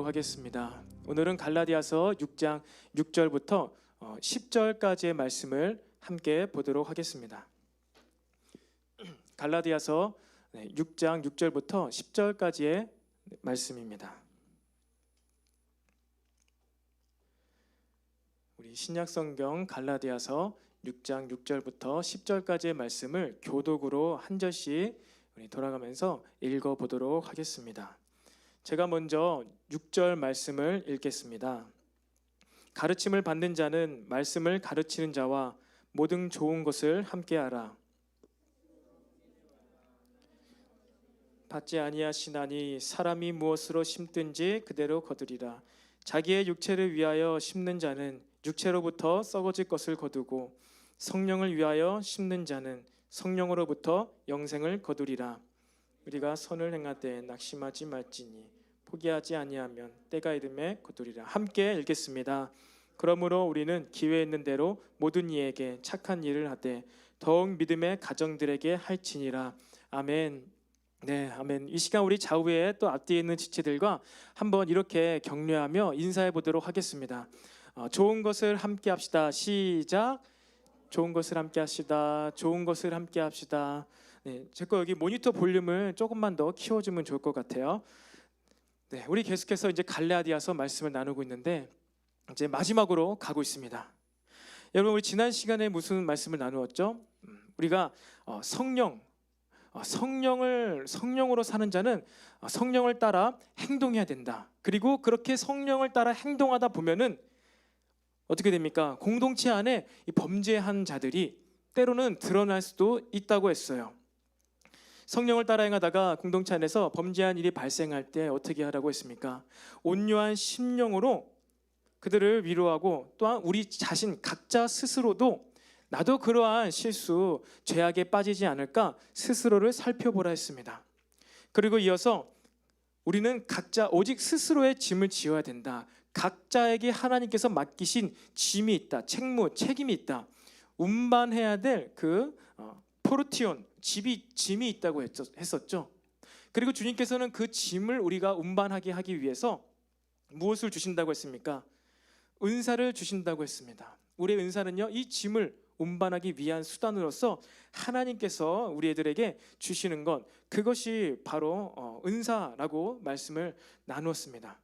하겠습니다. 오늘은 갈라디아서 6장 6절부터 10절까지의 말씀을 함께 보도록 하겠습니다. 갈라디아서 6장 6절부터 10절까지의 말씀입니다. 우리 신약성경 갈라디아서 6장 6절부터 10절까지의 말씀을 교독으로 한 절씩 우리 돌아가면서 읽어보도록 하겠습니다. 제가 먼저 6절 말씀을 읽겠습니다. 가르침을 받는 자는 말씀을 가르치는 자와 모든 좋은 것을 함께 하라. 받지 아니하시나니 사람이 무엇으로 심든지 그대로 거두리라. 자기의 육체를 위하여 심는 자는 육체로부터 썩어질 것을 거두고 성령을 위하여 심는 자는 성령으로부터 영생을 거두리라. 우리가 선을 행하되 낙심하지 말지니 포기하지 아니하면 때가 이름에 거두리라. 함께 읽겠습니다. 그러므로 우리는 기회 있는 대로 모든 이에게 착한 일을 하되 더욱 믿음의 가정들에게 할지니라. 아멘. 네, 아멘. 이 시간 우리 좌우에 또 앞뒤에 있는 지체들과 한번 이렇게 격려하며 인사해 보도록 하겠습니다. 좋은 것을 함께 합시다. 시작. 좋은 것을 함께 합시다. 좋은 것을 함께 합시다. 네, 제 거 여기 모니터 볼륨을 조금만 더 키워주면 좋을 것 같아요. 네, 우리 계속해서 이제 갈라디아서 말씀을 나누고 있는데 이제 마지막으로 가고 있습니다. 여러분, 우리 지난 시간에 무슨 말씀을 나누었죠? 우리가 성령으로 사는 자는 성령을 따라 행동해야 된다. 그리고 그렇게 성령을 따라 행동하다 보면은 어떻게 됩니까? 공동체 안에 이 범죄한 자들이 때로는 드러날 수도 있다고 했어요. 성령을 따라 행하다가 공동체 안에서 범죄한 일이 발생할 때 어떻게 하라고 했습니까? 온유한 심령으로 그들을 위로하고 또한 우리 자신 각자 스스로도 나도 그러한 실수, 죄악에 빠지지 않을까 스스로를 살펴보라 했습니다. 그리고 이어서 우리는 각자 오직 스스로의 짐을 지어야 된다. 각자에게 하나님께서 맡기신 짐이 있다. 책임이 있다. 운반해야 될 그 포르티온, 짐이 있다고 했었죠. 그리고 주님께서는 그 짐을 우리가 운반하게 하기 위해서 무엇을 주신다고 했습니까? 은사를 주신다고 했습니다. 우리의 은사는요, 이 짐을 운반하기 위한 수단으로서 하나님께서 우리 애들에게 주시는 것, 그것이 바로 은사라고 말씀을 나누었습니다.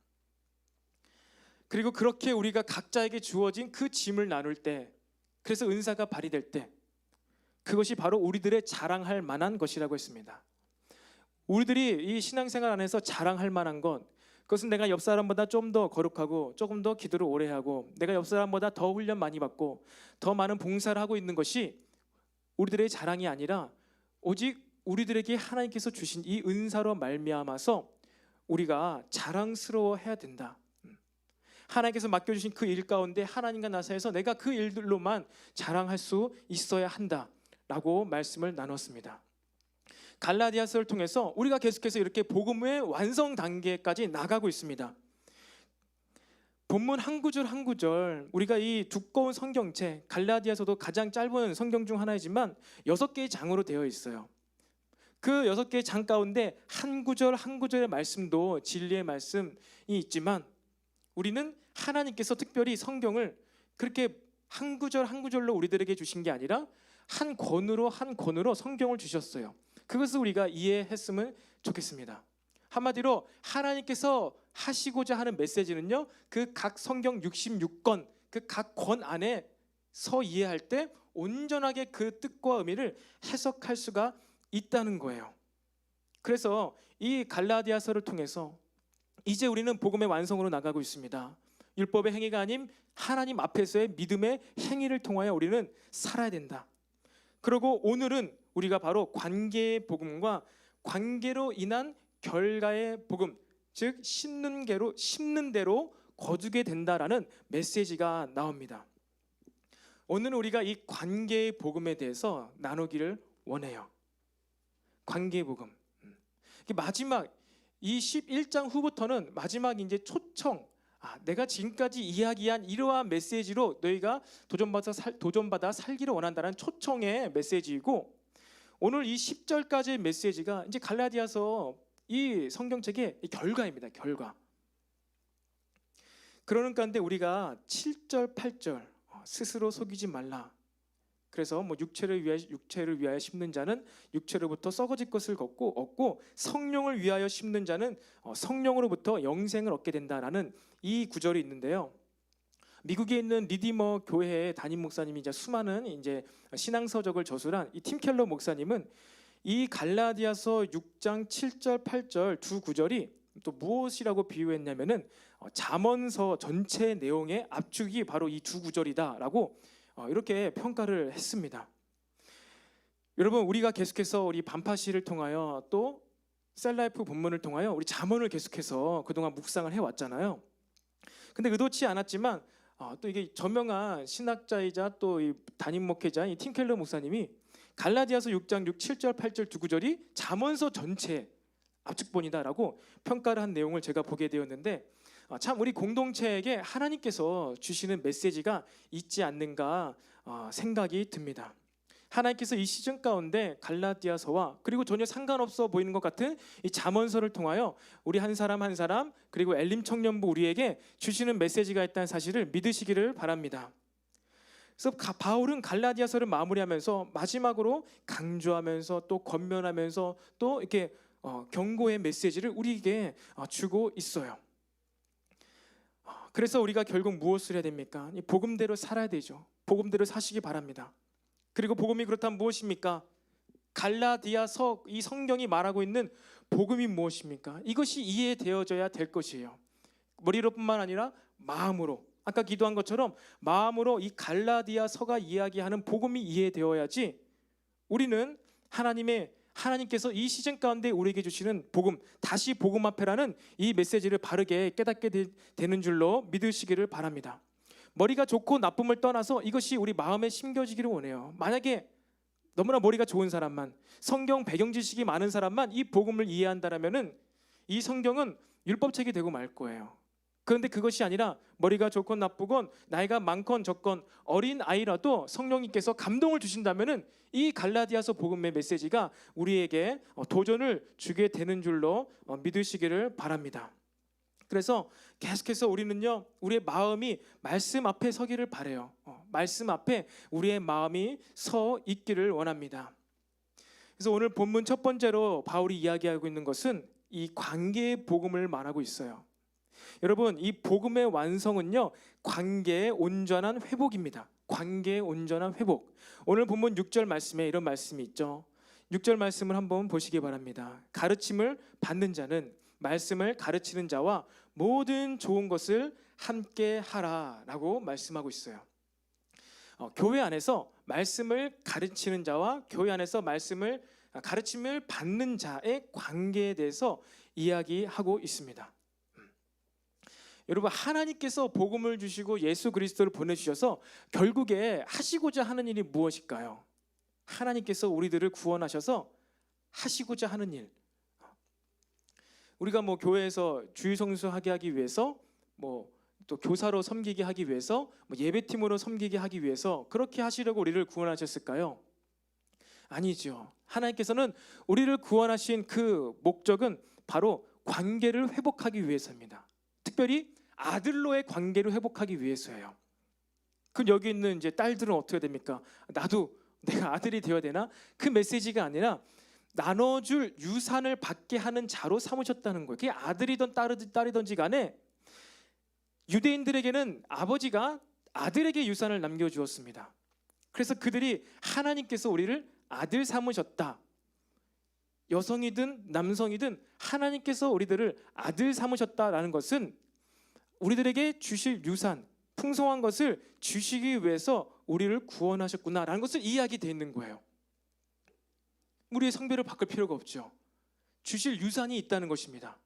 그리고 그렇게 우리가 각자에게 주어진 그 짐을 나눌 때, 그래서 은사가 발휘될 때 그것이 바로 우리들의 자랑할 만한 것이라고 했습니다. 우리들이 이 신앙생활 안에서 자랑할 만한 것, 그것은 내가 옆 사람보다 좀 더 거룩하고 조금 더 기도를 오래 하고 내가 옆 사람보다 더 훈련 많이 받고 더 많은 봉사를 하고 있는 것이 우리들의 자랑이 아니라 오직 우리들에게 하나님께서 주신 이 은사로 말미암아서 우리가 자랑스러워해야 된다. 하나님께서 맡겨주신 그 일 가운데 하나님과 나 사이에서 내가 그 일들로만 자랑할 수 있어야 한다라고 말씀을 나눴습니다. 갈라디아서를 통해서 우리가 계속해서 이렇게 복음의 완성 단계까지 나가고 있습니다. 본문 한 구절 한 구절, 우리가 이 두꺼운 성경책, 갈라디아서도 가장 짧은 성경 중 하나이지만 6개의 장으로 되어 있어요. 그 6개의 장 가운데 한 구절 한 구절의 말씀도 진리의 말씀이 있지만 우리는 하나님께서 특별히 성경을 그렇게 한 구절 한 구절로 우리들에게 주신 게 아니라 한 권으로 한 권으로 성경을 주셨어요. 그것을 우리가 이해했으면 좋겠습니다. 한마디로 하나님께서 하시고자 하는 메시지는요, 그 각 성경 66권 그 각 권 안에서 이해할 때 온전하게 그 뜻과 의미를 해석할 수가 있다는 거예요. 그래서 이 갈라디아서를 통해서 이제 우리는 복음의 완성으로 나가고 있습니다. 율법의 행위가 아닌 하나님 앞에서의 믿음의 행위를 통하여 우리는 살아야 된다. 그리고 오늘은 우리가 바로 관계의 복음과 관계로 인한 결과의 복음, 즉 심는 대로 거두게 된다라는 메시지가 나옵니다. 오늘은 우리가 이 관계의 복음에 대해서 나누기를 원해요. 관계의 복음. 마지막 이 11장 후부터는 마지막 이제 초청, 내가 지금까지 이야기한 이러한 메시지로 너희가 도전받아 살기를 원한다는 초청의 메시지이고, 오늘 이 10절까지의 메시지가 이제 갈라디아서 이 성경책의 결과입니다. 결과. 그러는 가운데 우리가 7절 8절 스스로 속이지 말라. 그래서 뭐 육체를 위하여 심는 자는 육체로부터 썩어질 것을 얻고 성령을 위하여 심는 자는 성령으로부터 영생을 얻게 된다라는 이 구절이 있는데요. 미국에 있는 리디머 교회의 담임 목사님이 이제 수많은 이제 신앙 서적을 저술한 이 팀 켈러 목사님은 이 갈라디아서 6장 7절 8절 두 구절이 또 무엇이라고 비유했냐면은 잠언서 전체 내용의 압축이 바로 이 두 구절이다라고 이렇게 평가를 했습니다. 여러분, 우리가 계속해서 우리 반파시를 통하여 또 셀라이프 본문을 통하여 우리 잠언을 계속해서 그동안 묵상을 해왔잖아요. 근데 의도치 않았지만 또 이게 저명한 신학자이자 또 이 담임 목회자인 팀 켈러 목사님이 갈라디아서 6장 6, 7절, 8절 두 구절이 잠언서 전체 압축본이다라고 평가를 한 내용을 제가 보게 되었는데, 참 우리 공동체에게 하나님께서 주시는 메시지가 있지 않는가 생각이 듭니다. 하나님께서 이 시즌 가운데 갈라디아서와 그리고 전혀 상관없어 보이는 것 같은 이 잠언서를 통하여 우리 한 사람 한 사람 그리고 엘림 청년부 우리에게 주시는 메시지가 있다는 사실을 믿으시기를 바랍니다. 그래서 바울은 갈라디아서를 마무리하면서 마지막으로 강조하면서 또 권면하면서 또 이렇게 경고의 메시지를 우리에게 주고 있어요. 그래서 우리가 결국 무엇을 해야 됩니까? 이 복음대로 살아야 되죠. 복음대로 사시기 바랍니다. 그리고 복음이 그렇다면 무엇입니까? 갈라디아서 이 성경이 말하고 있는 복음이 무엇입니까? 이것이 이해되어져야 될 것이에요. 머리로뿐만 아니라 마음으로, 아까 기도한 것처럼 마음으로 이 갈라디아서가 이야기하는 복음이 이해되어야지 우리는 하나님께서 이 시즌 가운데 우리에게 주시는 복음, 다시 복음 앞에라는 이 메시지를 바르게 깨닫게 되는 줄로 믿으시기를 바랍니다. 머리가 좋고 나쁨을 떠나서 이것이 우리 마음에 심겨지기를 원해요. 만약에 너무나 머리가 좋은 사람만, 성경 배경 지식이 많은 사람만 이 복음을 이해한다라면은 이 성경은 율법책이 되고 말 거예요. 그런데 그것이 아니라 머리가 좋건 나쁘건 나이가 많건 적건 어린 아이라도 성령님께서 감동을 주신다면은 이 갈라디아서 복음의 메시지가 우리에게 도전을 주게 되는 줄로 믿으시기를 바랍니다. 그래서 계속해서 우리는요, 우리의 마음이 말씀 앞에 서기를 바라요. 말씀 앞에 우리의 마음이 서 있기를 원합니다. 그래서 오늘 본문 첫 번째로 바울이 이야기하고 있는 것은 이 관계의 복음을 말하고 있어요. 여러분, 이 복음의 완성은요, 관계의 온전한 회복입니다. 관계의 온전한 회복. 오늘 본문 6절 말씀에 이런 말씀이 있죠. 6절 말씀을 한번 보시기 바랍니다. 가르침을 받는 자는 말씀을 가르치는 자와 모든 좋은 것을 함께 하라라고 말씀하고 있어요. 교회 안에서 말씀을 가르치는 자와 교회 안에서 가르침을 받는 자의 관계에 대해서 이야기하고 있습니다. 여러분, 하나님께서 복음을 주시고 예수 그리스도를 보내주셔서 결국에 하시고자 하는 일이 무엇일까요? 하나님께서 우리들을 구원하셔서 하시고자 하는 일, 우리가 뭐 교회에서 주일 성수하게 하기 위해서, 뭐 또 교사로 섬기게 하기 위해서, 뭐 예배팀으로 섬기게 하기 위해서 그렇게 하시려고 우리를 구원하셨을까요? 아니죠. 하나님께서는 우리를 구원하신 그 목적은 바로 관계를 회복하기 위해서입니다. 특별히 아들로의 관계를 회복하기 위해서예요. 그럼 여기 있는 이제 딸들은 어떻게 됩니까? 나도 내가 아들이 되어야 되나? 그 메시지가 아니라 나눠줄 유산을 받게 하는 자로 삼으셨다는 거예요. 그게 아들이든 딸이든지 간에 유대인들에게는 아버지가 아들에게 유산을 남겨주었습니다. 그래서 그들이 하나님께서 우리를 아들 삼으셨다. 여성이든 남성이든 하나님께서 우리들을 아들 삼으셨다라는 것은 우리들에게 주실 유산, 풍성한 것을 주시기 위해서 우리를 구원하셨구나라는 것을 이야기되어 있는 거예요. 우리의 성별을 바꿀 필요가 없죠. 주실 유산이 있다는 것입니다.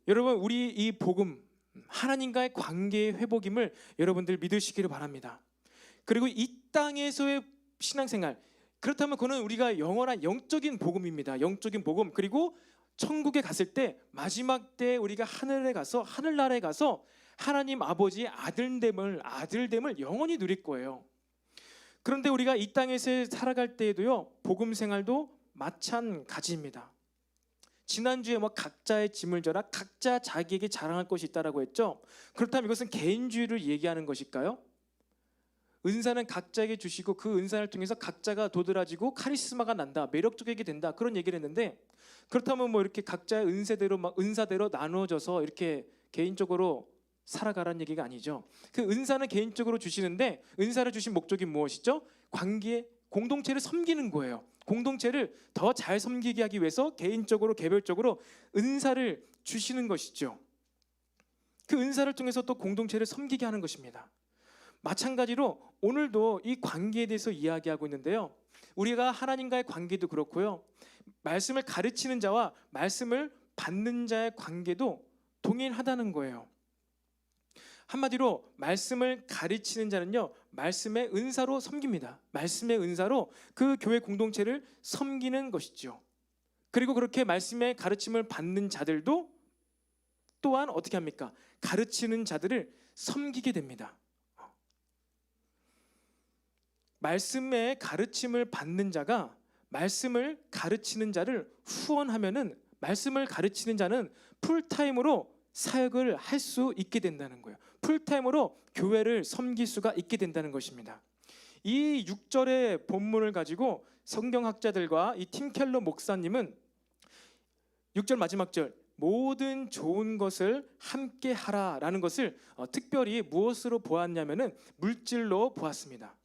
여러분, 우리 이 복음, 하나님과의 관계의 회복임을 여러분들 믿으시기를 바랍니다. 그리고 이 땅에서의 신앙생활, 그렇다면 그거는 우리가 영원한 영적인 복음입니다. 영적인 복음. 그리고 천국에 갔을 때 마지막 때 우리가 하늘나라에 가서 하나님 아버지의 아들됨을 영원히 누릴 거예요. 그런데 우리가 이 땅에서 살아갈 때에도요, 복음 생활도 마찬가지입니다. 지난주에 뭐 각자의 짐을 져라, 각자 자기에게 자랑할 것이 있다라고 했죠. 그렇다면 이것은 개인주의를 얘기하는 것일까요? 은사는 각자에게 주시고 그 은사를 통해서 각자가 도드라지고 카리스마가 난다, 매력적이게 된다, 그런 얘기를 했는데, 그렇다면 뭐 이렇게 각자의 은사대로 막 은사대로 나누어져서 이렇게 개인적으로 살아가라는 얘기가 아니죠. 그 은사는 개인적으로 주시는데 은사를 주신 목적이 무엇이죠? 관계, 공동체를 섬기는 거예요. 공동체를 더 잘 섬기게 하기 위해서 개인적으로 개별적으로 은사를 주시는 것이죠. 그 은사를 통해서 또 공동체를 섬기게 하는 것입니다. 마찬가지로 오늘도 이 관계에 대해서 이야기하고 있는데요. 우리가 하나님과의 관계도 그렇고요. 말씀을 가르치는 자와 말씀을 받는 자의 관계도 동일하다는 거예요. 한마디로 말씀을 가르치는 자는요, 말씀의 은사로 섬깁니다. 말씀의 은사로 그 교회 공동체를 섬기는 것이죠. 그리고 그렇게 말씀의 가르침을 받는 자들도 또한 어떻게 합니까? 가르치는 자들을 섬기게 됩니다. 말씀의 가르침을 받는 자가 말씀을 가르치는 자를 후원하면은 말씀을 가르치는 자는 풀타임으로 사역을 할 수 있게 된다는 거예요. 풀타임으로 교회를 섬길 수가 있게 된다는 것입니다. 이 6절의 본문을 가지고 성경학자들과 이 팀 켈러 목사님은 6절 마지막 절 모든 좋은 것을 함께 하라라는 것을 특별히 무엇으로 보았냐면은 물질로 보았습니다.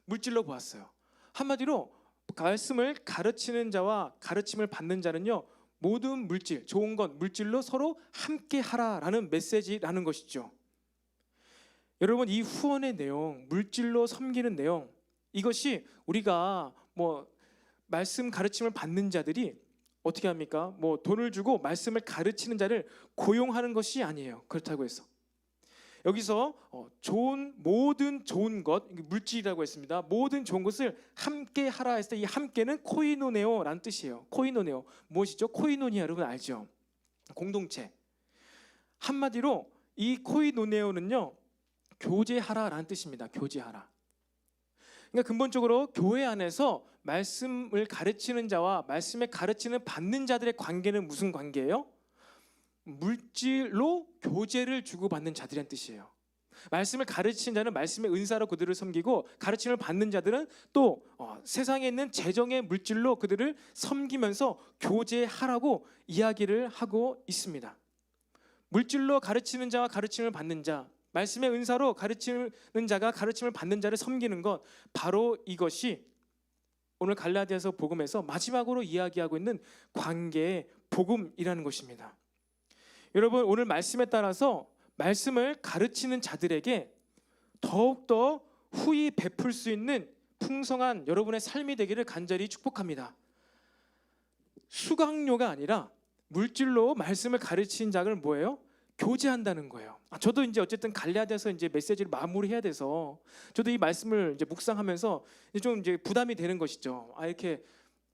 물질로 보았어요. 한마디로 말씀을 가르치는 자와 가르침을 받는 자는요, 모든 물질, 좋은 것, 물질로 서로 함께 하라라는 메시지라는 것이죠. 여러분, 이 후원의 내용, 물질로 섬기는 내용, 이것이 우리가 뭐 말씀 가르침을 받는 자들이 어떻게 합니까? 뭐 돈을 주고 말씀을 가르치는 자를 고용하는 것이 아니에요. 그렇다고 해서 여기서 모든 좋은 것, 물질이라고 했습니다. 모든 좋은 것을 함께 하라 했을 때 이 함께는 코이노네오라는 뜻이에요. 코이노네오, 무엇이죠? 코이노니아, 여러분 알죠? 공동체. 한마디로 이 코이노네오는요, 교제하라라는 뜻입니다. 교제하라. 그러니까 근본적으로 교회 안에서 말씀을 가르치는 자와 말씀에 가르치는 받는 자들의 관계는 무슨 관계예요? 물질로 교제를 주고받는 자들이란 뜻이에요. 말씀을 가르치는 자는 말씀의 은사로 그들을 섬기고, 가르침을 받는 자들은 또 세상에 있는 재정의 물질로 그들을 섬기면서 교제하라고 이야기를 하고 있습니다. 물질로 가르치는 자와 가르침을 받는 자, 말씀의 은사로 가르치는 자가 가르침을 받는 자를 섬기는 것, 바로 이것이 오늘 갈라디아서 복음에서 마지막으로 이야기하고 있는 관계의 복음이라는 것입니다. 여러분, 오늘 말씀에 따라서 말씀을 가르치는 자들에게 더욱더 후히 베풀 수 있는 풍성한 여러분의 삶이 되기를 간절히 축복합니다. 수강료가 아니라 물질로 말씀을 가르치는 자를 뭐예요? 교제한다는 거예요. 저도 이제 어쨌든 갈라디아서 이제 메시지를 마무리해야 돼서 저도 이 말씀을 이제 묵상하면서 좀 이제 부담이 되는 것이죠. 이렇게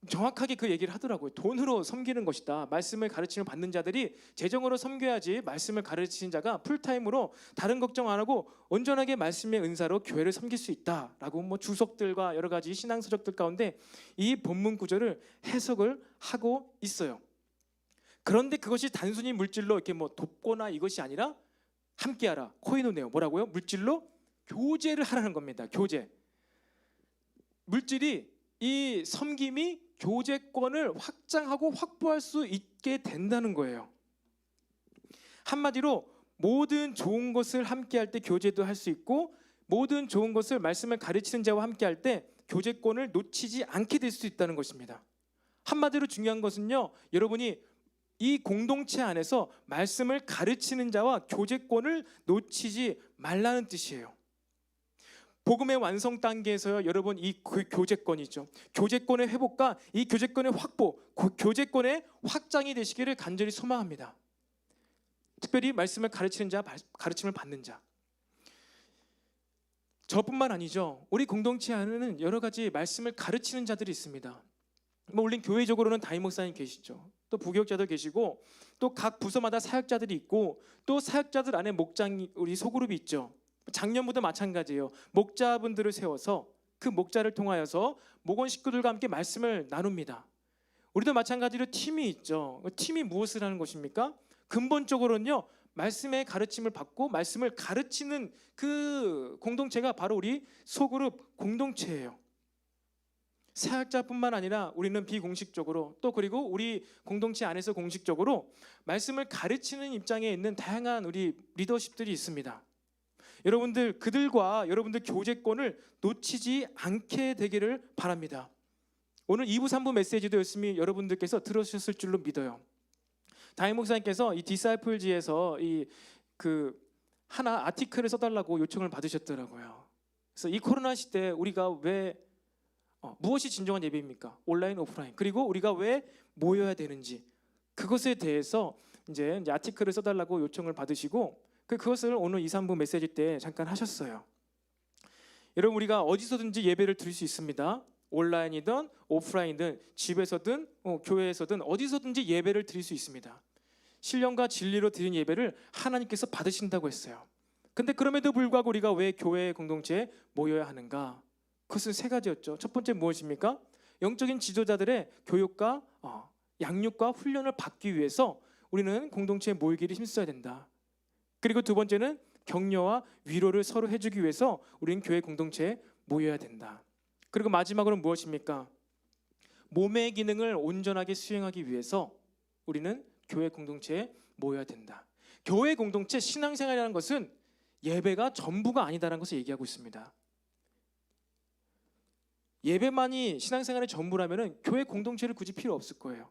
정확하게 그 얘기를 하더라고요. 돈으로 섬기는 것이다. 말씀을 가르침을 받는 자들이 재정으로 섬겨야지 말씀을 가르치는 자가 풀타임으로 다른 걱정 안 하고 온전하게 말씀의 은사로 교회를 섬길 수 있다라고 뭐 주석들과 여러 가지 신앙서적들 가운데 이 본문 구절을 해석을 하고 있어요. 그런데 그것이 단순히 물질로 이렇게 뭐 돕거나 이것이 아니라 함께하라, 코이노네오, 뭐라고요? 물질로 교제를 하라는 겁니다. 교제. 물질이, 이 섬김이 교제권을 확장하고 확보할 수 있게 된다는 거예요. 한마디로 모든 좋은 것을 함께할 때 교제도 할 수 있고, 모든 좋은 것을 말씀을 가르치는 자와 함께할 때 교제권을 놓치지 않게 될 수 있다는 것입니다. 한마디로 중요한 것은요, 여러분이 이 공동체 안에서 말씀을 가르치는 자와 교제권을 놓치지 말라는 뜻이에요. 복음의 완성 단계에서요, 여러분, 이 교제권이죠. 교제권의 회복과 이 교제권의 확보, 교제권의 확장이 되시기를 간절히 소망합니다. 특별히 말씀을 가르치는 자, 가르침을 받는 자. 저뿐만 아니죠. 우리 공동체 안에는 여러 가지 말씀을 가르치는 자들이 있습니다. 물론 교회적으로는 담임 목사님 계시죠. 또 부교육자들 계시고, 또 각 부서마다 사역자들이 있고, 또 사역자들 안에 목장, 우리 소그룹이 있죠. 작년부터 마찬가지예요. 목자분들을 세워서 그 목자를 통하여서 목원 식구들과 함께 말씀을 나눕니다. 우리도 마찬가지로 팀이 있죠. 팀이 무엇을 하는 것입니까? 근본적으로는요, 말씀의 가르침을 받고 말씀을 가르치는 그 공동체가 바로 우리 소그룹 공동체예요. 사역자뿐만 아니라 우리는 비공식적으로 또 그리고 우리 공동체 안에서 공식적으로 말씀을 가르치는 입장에 있는 다양한 우리 리더십들이 있습니다. 여러분들 그들과 여러분들 교제권을 놓치지 않게 되기를 바랍니다. 오늘 2부 3부 메시지도 열심히 여러분들께서 들으셨을 줄로 믿어요. 다임 목사님께서 이 디사이플지에서 하나 아티클을 써달라고 요청을 받으셨더라고요. 그래서 이 코로나 시대에 우리가 왜 무엇이 진정한 예배입니까? 온라인, 오프라인. 그리고 우리가 왜 모여야 되는지 그것에 대해서 이제 아티클을 써달라고 요청을 받으시고 그것을 오늘 2, 3부 메시지 때 잠깐 하셨어요. 여러분 우리가 어디서든지 예배를 드릴 수 있습니다. 온라인이든 오프라인이든 집에서든 교회에서든 어디서든지 예배를 드릴 수 있습니다. 신령과 진리로 드린 예배를 하나님께서 받으신다고 했어요. 근데 그럼에도 불구하고 우리가 왜 교회 공동체에 모여야 하는가? 그것은 세 가지였죠. 첫 번째 무엇입니까? 영적인 지도자들의 교육과 양육과 훈련을 받기 위해서 우리는 공동체에 모이기를 힘써야 된다. 그리고 두 번째는 격려와 위로를 서로 해주기 위해서 우리는 교회 공동체에 모여야 된다. 그리고 마지막으로 무엇입니까? 몸의 기능을 온전하게 수행하기 위해서 우리는 교회 공동체에 모여야 된다. 교회 공동체 신앙생활이라는 것은 예배가 전부가 아니다라는 것을 얘기하고 있습니다. 예배만이 신앙생활의 전부라면 교회 공동체를 굳이 필요 없을 거예요.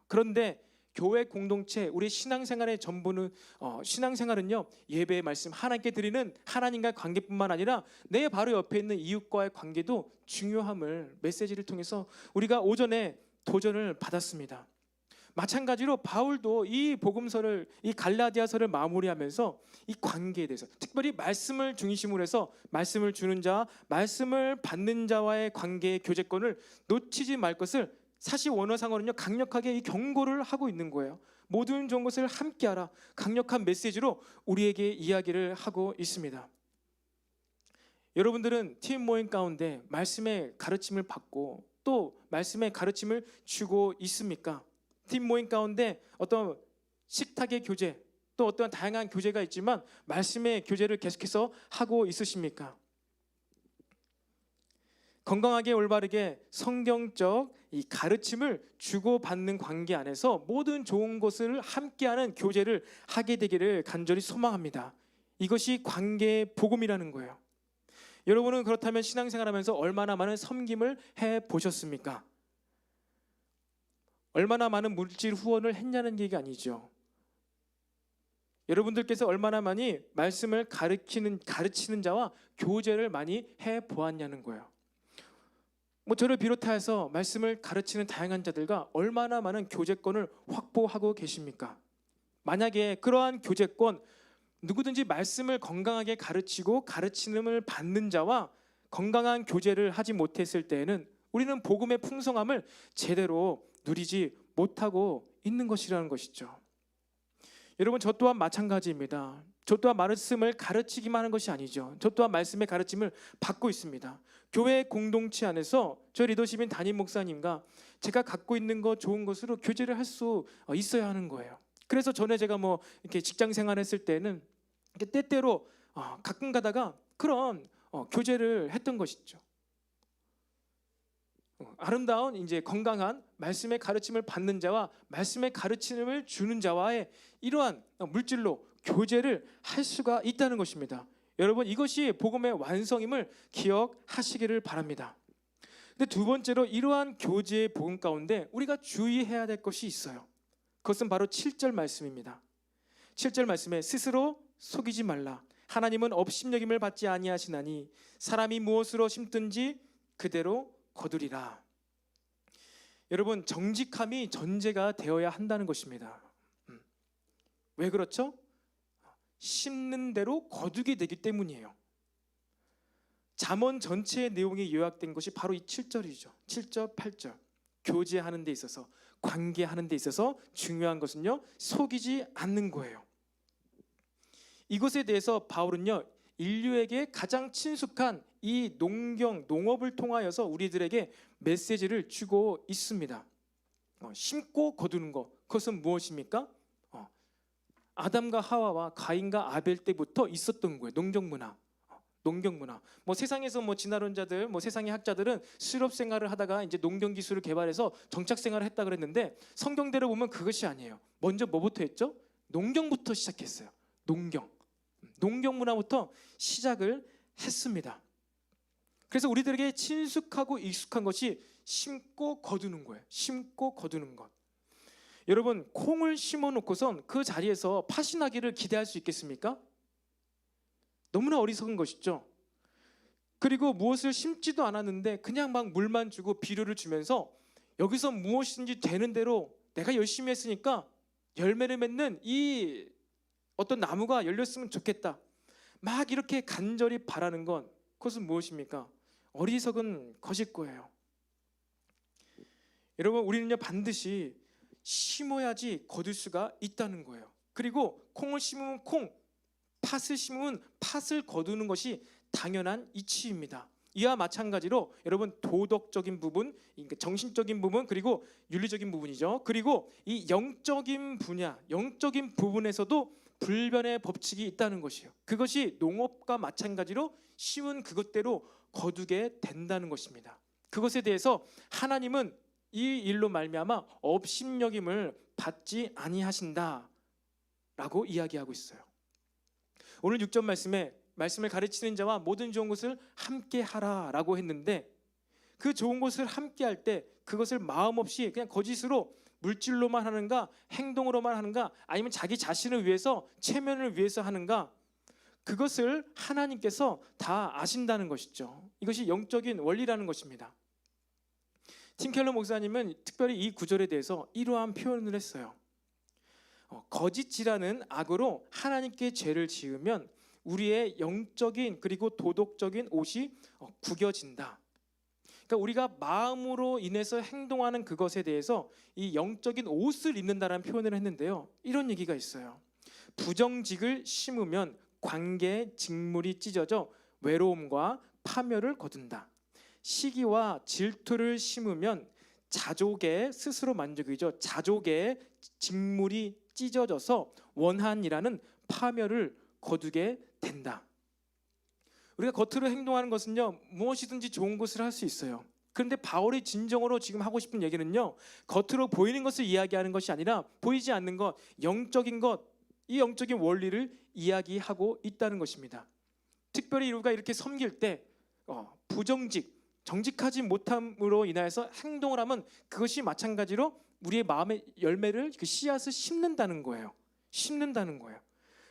그런데 교회 공동체, 우리 신앙생활의 전부는 신앙생활은요, 예배의 말씀, 하나님께 드리는 하나님과의 관계뿐만 아니라 내 바로 옆에 있는 이웃과의 관계도 중요함을 메시지를 통해서 우리가 오전에 도전을 받았습니다. 마찬가지로 바울도 이 복음서를, 이 갈라디아서를 마무리하면서 이 관계에 대해서, 특별히 말씀을 중심으로 해서 말씀을 주는 자, 말씀을 받는 자와의 관계의 교제권을 놓치지 말 것을, 사실 원어상으로는요 강력하게 이 경고를 하고 있는 거예요. 모든 좋은 것을 함께하라, 강력한 메시지로 우리에게 이야기를 하고 있습니다. 여러분들은 팀 모임 가운데 말씀의 가르침을 받고 또 말씀의 가르침을 주고 있습니까? 팀 모임 가운데 어떤 식탁의 교제, 또 어떤 다양한 교제가 있지만 말씀의 교제를 계속해서 하고 있으십니까? 건강하게 올바르게 성경적 이 가르침을 주고받는 관계 안에서 모든 좋은 것을 함께하는 교제를 하게 되기를 간절히 소망합니다. 이것이 관계의 복음이라는 거예요. 여러분은 그렇다면 신앙생활하면서 얼마나 많은 섬김을 해보셨습니까? 얼마나 많은 물질 후원을 했냐는 얘기가 아니죠. 여러분들께서 얼마나 많이 말씀을 가르치는 자와 교제를 많이 해보았냐는 거예요. 저를 비롯해서 말씀을 가르치는 다양한 자들과 얼마나 많은 교제권을 확보하고 계십니까? 만약에 그러한 교제권, 누구든지 말씀을 건강하게 가르치고 가르침을 받는 자와 건강한 교제를 하지 못했을 때에는 우리는 복음의 풍성함을 제대로 누리지 못하고 있는 것이라는 것이죠. 여러분, 저 또한 마찬가지입니다. 저 또한 말씀을 가르치기만 하는 것이 아니죠. 저 또한 말씀의 가르침을 받고 있습니다. 교회 공동체 안에서 저 리더십인 담임 목사님과 제가 갖고 있는 것, 좋은 것으로 교제를 할 수 있어야 하는 거예요. 그래서 전에 제가 이렇게 직장 생활했을 때는 이렇게 때때로 가끔 가다가 그런 교제를 했던 것이죠. 아름다운 이제 건강한 말씀의 가르침을 받는 자와 말씀의 가르침을 주는 자와의 이러한 물질로 교제를 할 수가 있다는 것입니다. 여러분, 이것이 복음의 완성임을 기억하시기를 바랍니다. 근데 두 번째로 이러한 교제의 복음 가운데 우리가 주의해야 될 것이 있어요. 그것은 바로 7절 말씀입니다. 7절 말씀에 스스로 속이지 말라. 하나님은 업신여김을 받지 아니하시나니 사람이 무엇으로 심든지 그대로 거두리라. 여러분, 정직함이 전제가 되어야 한다는 것입니다. 왜 그렇죠? 심는 대로 거두게 되기 때문이에요. 잠언 전체의 내용이 요약된 것이 바로 이 7절이죠. 7절, 8절. 교제하는 데 있어서, 관계하는 데 있어서 중요한 것은요, 속이지 않는 거예요. 이것에 대해서 바울은요, 인류에게 가장 친숙한 이 농업을 통하여서 우리들에게 메시지를 주고 있습니다. 심고 거두는 것, 그것은 무엇입니까? 아담과 하와와 가인과 아벨 때부터 있었던 거예요. 농경 문화. 농경 문화. 세상에서 진화론자들, 세상의 학자들은 실업 생활을 하다가 이제 농경 기술을 개발해서 정착 생활을 했다 그랬는데, 성경대로 보면 그것이 아니에요. 먼저 뭐부터 했죠? 농경부터 시작했어요. 농경 문화부터 시작을 했습니다. 그래서 우리들에게 친숙하고 익숙한 것이 심고 거두는 거예요. 심고 거두는 것. 여러분, 콩을 심어 놓고선 그 자리에서 팥이 나기를 기대할 수 있겠습니까? 너무나 어리석은 것이죠. 그리고 무엇을 심지도 않았는데 그냥 막 물만 주고 비료를 주면서 여기서 무엇인지 되는 대로 내가 열심히 했으니까 열매를 맺는 이 어떤 나무가 열렸으면 좋겠다, 막 이렇게 간절히 바라는 건, 그것은 무엇입니까? 어리석은 것일 거예요. 여러분, 우리는요 반드시 심어야지 거둘 수가 있다는 거예요. 그리고 콩을 심으면 콩, 팥을 심으면 팥을 거두는 것이 당연한 이치입니다. 이와 마찬가지로 여러분, 도덕적인 부분, 정신적인 부분, 그리고 윤리적인 부분이죠. 그리고 이 영적인 분야, 영적인 부분에서도 불변의 법칙이 있다는 것이에요. 그것이 농업과 마찬가지로 심은 그것대로 거두게 된다는 것입니다. 그것에 대해서 하나님은 이 일로 말미암아 업신여김을 받지 아니하신다라고 이야기하고 있어요. 오늘 6절 말씀을 가르치는 자와 모든 좋은 것을 함께 하라라고 했는데, 그 좋은 것을 함께 할 때 그것을 마음 없이 그냥 거짓으로 물질로만 하는가, 행동으로만 하는가, 아니면 자기 자신을 위해서, 체면을 위해서 하는가, 그것을 하나님께서 다 아신다는 것이죠. 이것이 영적인 원리라는 것입니다. 팀 켈러 목사님은 특별히 이 구절에 대해서 이러한 표현을 했어요. 거짓이라는 악으로 하나님께 죄를 지으면 우리의 영적인 그리고 도덕적인 옷이 구겨진다. 그러니까 우리가 마음으로 인해서 행동하는 그것에 대해서 이 영적인 옷을 입는다라는 표현을 했는데요, 이런 얘기가 있어요. 부정직을 심으면 관계의 직물이 찢어져 외로움과 파멸을 거둔다. 시기와 질투를 심으면 자족의 스스로 만족이죠. 자족의 직물이 찢어져서 원한이라는 파멸을 거두게 된다. 우리가 겉으로 행동하는 것은요, 무엇이든지 좋은 것을 할 수 있어요. 그런데 바울이 진정으로 지금 하고 싶은 얘기는요, 겉으로 보이는 것을 이야기하는 것이 아니라 보이지 않는 것, 영적인 것, 이 영적인 원리를 이야기하고 있다는 것입니다. 특별히 우리가 이렇게 섬길 때 부정직, 정직하지 못함으로 인하여서 행동을 하면 그것이 마찬가지로 우리의 마음의 열매를, 그 씨앗을 심는다는 거예요.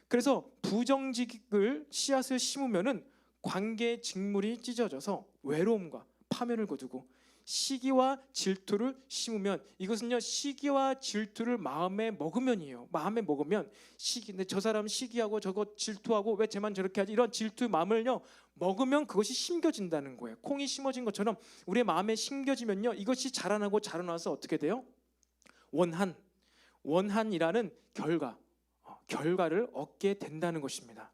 그래서 부정직을 씨앗을 심으면은 관계의 직물이 찢어져서 외로움과 파멸을 거두고, 시기와 질투를 심으면, 이것은요 시기와 질투를 마음에 먹으면이에요. 마음에 먹으면 근데 저 사람 시기하고 저거 질투하고 왜 쟤만 저렇게 하지, 이런 질투 마음을요 먹으면 그것이 심겨진다는 거예요. 콩이 심어진 것처럼 우리의 마음에 심겨지면요, 이것이 자라나고 자라나서 어떻게 돼요? 원한이라는 결과를 얻게 된다는 것입니다.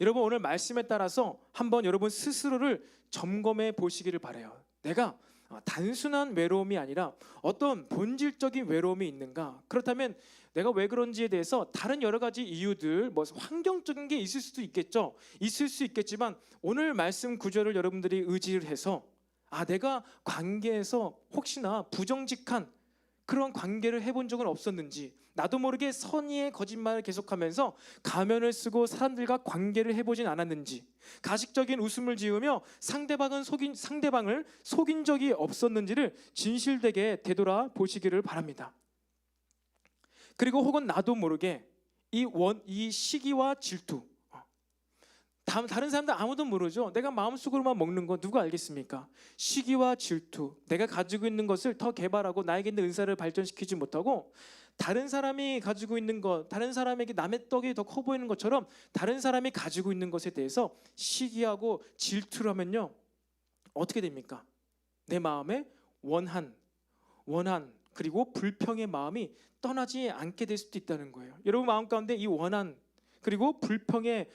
여러분, 오늘 말씀에 따라서 한번 여러분 스스로를 점검해 보시기를 바라요. 내가 단순한 외로움이 아니라 어떤 본질적인 외로움이 있는가? 그렇다면 내가 왜 그런지에 대해서 다른 여러 가지 이유들, 환경적인 게 있을 수도 있겠죠. 있을 수 있겠지만 오늘 말씀 구절을 여러분들이 의지를 해서 내가 관계에서 혹시나 부정직한 그런 관계를 해본 적은 없었는지, 나도 모르게 선의의 거짓말을 계속하면서 가면을 쓰고 사람들과 관계를 해보진 않았는지, 가식적인 웃음을 지으며 상대방을 속인 적이 없었는지를 진실되게 되돌아 보시기를 바랍니다. 그리고 혹은 나도 모르게 이 시기와 질투, 다른 사람들 아무도 모르죠. 내가 마음속으로만 먹는 거 누가 알겠습니까? 시기와 질투, 내가 가지고 있는 것을 더 개발하고 나에게 있는 은사를 발전시키지 못하고, 다른 사람이 가지고 있는 것, 다른 사람에게 남의 떡이 더 커 보이는 것처럼 다른 사람이 가지고 있는 것에 대해서 시기하고 질투를 하면요, 어떻게 됩니까? 내 마음에 원한 그리고 불평의 마음이 떠나지 않게 될 수도 있다는 거예요. 여러분 마음 가운데 이 원한 그리고 불평의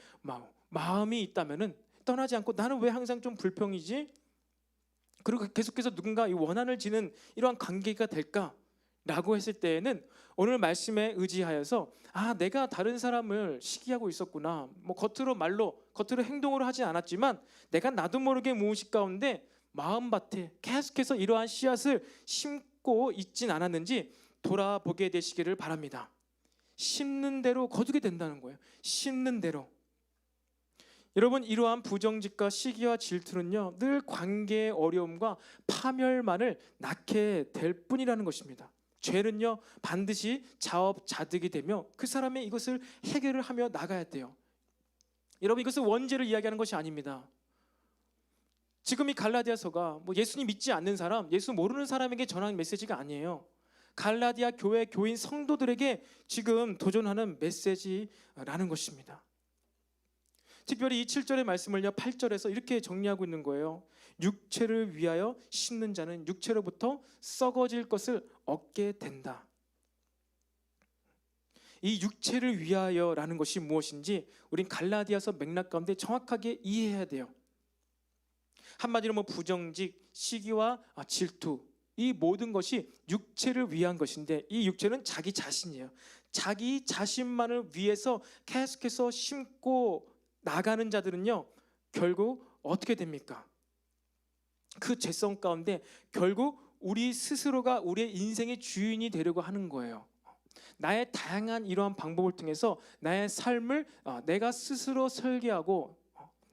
마음이 있다면은 떠나지 않고, 나는 왜 항상 좀 불평이지? 그리고 계속해서 누군가 이 원한을 지는 이러한 관계가 될까? 라고 했을 때에는 오늘 말씀에 의지하여서 내가 다른 사람을 시기하고 있었구나, 뭐 겉으로 행동으로 하지 않았지만 내가 나도 모르게 무의식 가운데 마음밭에 계속해서 이러한 씨앗을 심고 있진 않았는지 돌아보게 되시기를 바랍니다. 심는 대로 거두게 된다는 거예요. 심는 대로. 여러분, 이러한 부정직과 시기와 질투는요, 늘 관계의 어려움과 파멸만을 낳게 될 뿐이라는 것입니다. 죄는요, 반드시 자업자득이 되며 그 사람의 이것을 해결을 하며 나가야 돼요. 여러분, 이것은 원죄를 이야기하는 것이 아닙니다. 지금 이 갈라디아서가 뭐 예수님 믿지 않는 사람, 예수 모르는 사람에게 전하는 메시지가 아니에요. 갈라디아 교회 교인 성도들에게 지금 도전하는 메시지라는 것입니다. 특별히 이 7절의 말씀을요, 8절에서 이렇게 정리하고 있는 거예요. 육체를 위하여 심는 자는 육체로부터 썩어질 것을 얻게 된다. 이 육체를 위하여라는 것이 무엇인지 우린 갈라디아서 맥락 가운데 정확하게 이해해야 돼요. 한마디로 뭐 부정직, 시기와 질투, 이 모든 것이 육체를 위한 것인데, 이 육체는 자기 자신이에요. 자기 자신만을 위해서 계속해서 심고 나가는 자들은요, 결국 어떻게 됩니까? 그 죄성 가운데 결국 우리 스스로가 우리의 인생의 주인이 되려고 하는 거예요. 나의 다양한 이러한 방법을 통해서 나의 삶을 내가 스스로 설계하고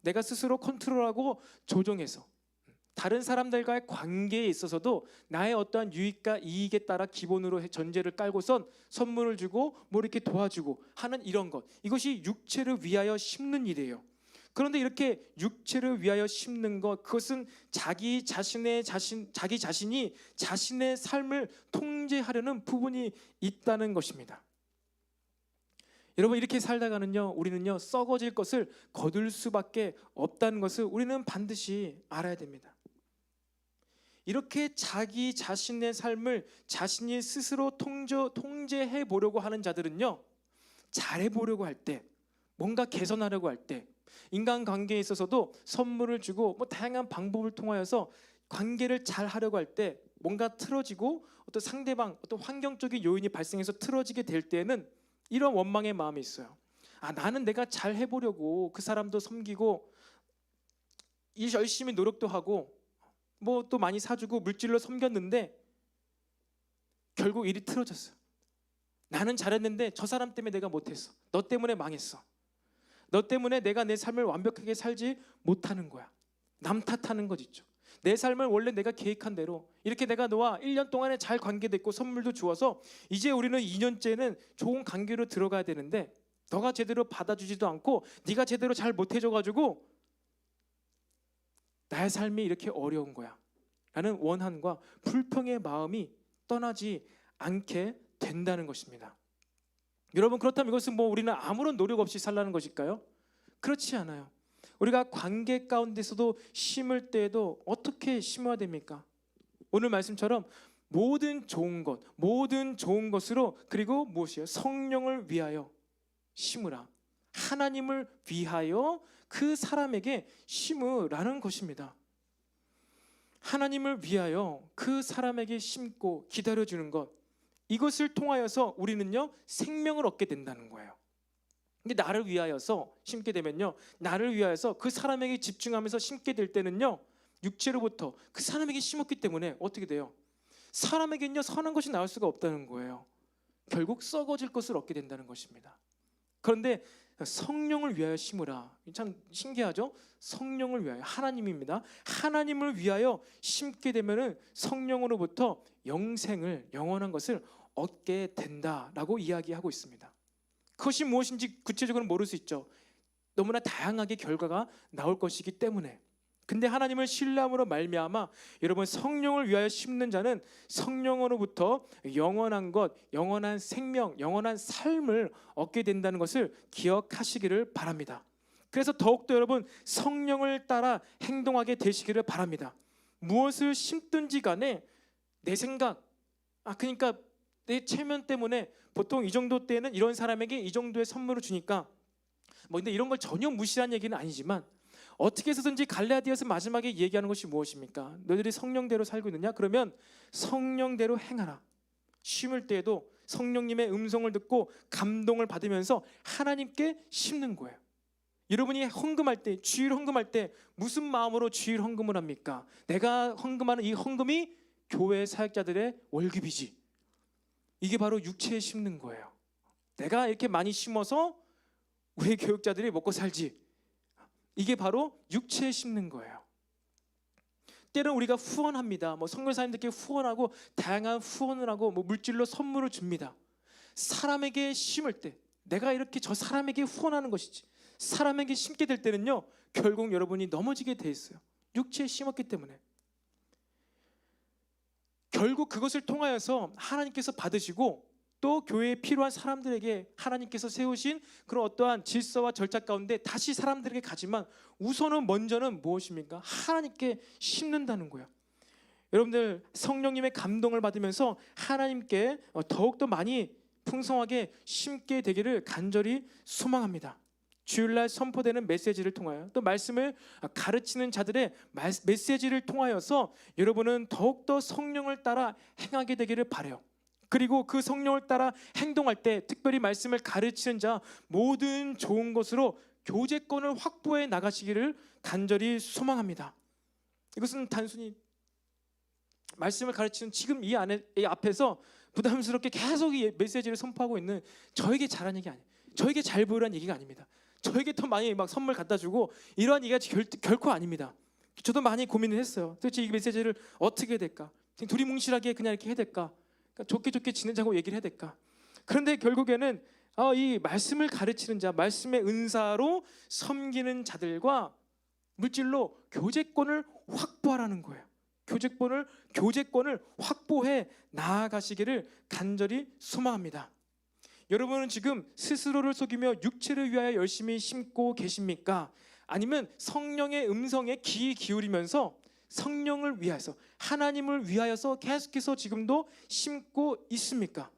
내가 스스로 컨트롤하고 조정해서 다른 사람들과의 관계에 있어서도 나의 어떠한 유익과 이익에 따라 기본으로 전제를 깔고선 선물을 주고 뭐 이렇게 도와주고 하는 이런 것, 이것이 육체를 위하여 심는 일이에요. 그런데 이렇게 육체를 위하여 심는 것, 그것은 자기 자신이 자신의 삶을 통제하려는 부분이 있다는 것입니다. 여러분, 이렇게 살다가는요, 우리는요, 썩어질 것을 거둘 수밖에 없다는 것을 우리는 반드시 알아야 됩니다. 이렇게 자기 자신의 삶을 자신이 스스로 통제해 보려고 하는 자들은요, 잘해 보려고 할 때, 뭔가 개선하려고 할 때, 인간관계에 있어서도 선물을 주고 뭐 다양한 방법을 통하여서 관계를 잘 하려고 할 때 뭔가 틀어지고 어떤 상대방, 어떤 환경적인 요인이 발생해서 틀어지게 될 때에는 이런 원망의 마음이 있어요. 나는 내가 잘 해보려고 그 사람도 섬기고 열심히 노력도 하고 뭐 또 많이 사주고 물질로 섬겼는데 결국 일이 틀어졌어요. 나는 잘했는데 저 사람 때문에 내가 못했어. 너 때문에 망했어. 너 때문에 내가 내 삶을 완벽하게 살지 못하는 거야. 남 탓하는 것 있죠. 내 삶을 원래 내가 계획한 대로 이렇게 내가 너와 1년 동안에 잘 관계됐고 선물도 주어서 이제 우리는 2년째는 좋은 관계로 들어가야 되는데 너가 제대로 받아주지도 않고 네가 제대로 잘 못해줘가지고 나의 삶이 이렇게 어려운 거야 라는 원한과 불평의 마음이 떠나지 않게 된다는 것입니다. 여러분, 그렇다면 이것은 뭐 우리는 아무런 노력 없이 살라는 것일까요? 그렇지 않아요. 우리가 관계 가운데서도 심을 때에도 어떻게 심어야 됩니까? 오늘 말씀처럼 모든 좋은 것으로, 그리고 무엇이에요? 성령을 위하여 심으라. 하나님을 위하여 그 사람에게 심으라는 것입니다. 하나님을 위하여 그 사람에게 심고 기다려주는 것, 이것을 통하여서 우리는요, 생명을 얻게 된다는 거예요. 근데 나를 위하여서 심게 되면요, 나를 위하여서 그 사람에게 집중하면서 심게 될 때는요, 육체로부터 그 사람에게 심었기 때문에 어떻게 돼요? 사람에게는요, 선한 것이 나올 수가 없다는 거예요. 결국 썩어질 것을 얻게 된다는 것입니다. 그런데 성령을 위하여 심으라. 참 신기하죠? 성령을 위하여, 하나님입니다. 하나님을 위하여 심게 되면은 성령으로부터 영원한 것을 얻게 된다라고 이야기하고 있습니다. 그것이 무엇인지 구체적으로 모를 수 있죠. 너무나 다양하게 결과가 나올 것이기 때문에. 근데 하나님을 신뢰함으로 말미암아 여러분, 성령을 위하여 심는 자는 성령으로부터 영원한 것, 영원한 생명, 영원한 삶을 얻게 된다는 것을 기억하시기를 바랍니다. 그래서 더욱더 여러분, 성령을 따라 행동하게 되시기를 바랍니다. 무엇을 심든지 간에 내 생각, 그러니까 내 체면 때문에 보통 이 정도 때는 이런 사람에게 이 정도의 선물을 주니까 근데 이런 걸 전혀 무시한 얘기는 아니지만, 어떻게 해서든지 갈라디아서 마지막에 얘기하는 것이 무엇입니까? 너희들이 성령대로 살고 있느냐? 그러면 성령대로 행하라. 심을 때에도 성령님의 음성을 듣고 감동을 받으면서 하나님께 심는 거예요. 여러분이 헌금할 때, 주일 헌금할 때 무슨 마음으로 주일 헌금을 합니까? 내가 헌금하는 이 헌금이 교회 사역자들의 월급이지. 이게 바로 육체에 심는 거예요. 내가 이렇게 많이 심어서 우리 교육자들이 먹고 살지. 이게 바로 육체에 심는 거예요. 때로는 우리가 후원합니다. 선교사님들께 후원하고 다양한 후원을 하고 물질로 선물을 줍니다. 사람에게 심을 때, 내가 이렇게 저 사람에게 후원하는 것이지. 사람에게 심게 될 때는요, 결국 여러분이 넘어지게 돼 있어요. 육체에 심었기 때문에. 결국 그것을 통하여서 하나님께서 받으시고 또 교회에 필요한 사람들에게 하나님께서 세우신 그런 어떠한 질서와 절차 가운데 다시 사람들에게 가지만 우선은 먼저는 무엇입니까? 하나님께 심는다는 거예요. 여러분들 성령님의 감동을 받으면서 하나님께 더욱더 많이 풍성하게 심게 되기를 간절히 소망합니다. 주일날 선포되는 메시지를 통하여 또 말씀을 가르치는 자들의 메시지를 통하여서 여러분은 더욱더 성령을 따라 행하게 되기를 바라요. 그리고 그 성령을 따라 행동할 때 특별히 말씀을 가르치는 자 모든 좋은 것으로 교제권을 확보해 나가시기를 간절히 소망합니다. 이것은 단순히 말씀을 가르치는 지금 이 앞에서 부담스럽게 계속 이 메시지를 선포하고 있는 저에게 잘한 얘기 아니에요. 저에게 잘 보이라는 얘기가 아닙니다. 저에게 더 많이 선물 갖다 주고 이러한 얘기가 결코 아닙니다. 저도 많이 고민을 했어요. 도대체 이 메시지를 어떻게 해야 될까? 두리뭉실하게 그냥 이렇게 해야 될까? 좋게 지내자고 얘기를 해야 될까? 그런데 결국에는 이 말씀을 가르치는 자, 말씀의 은사로 섬기는 자들과 물질로 교제권을 확보하라는 거예요. 교제권을 확보해 나아가시기를 간절히 소망합니다. 여러분은 지금 스스로를 속이며 육체를 위하여 열심히 심고 계십니까? 아니면 성령의 음성에 귀 기울이면서 성령을 위하여서, 하나님을 위하여서 계속해서 지금도 심고 있습니까?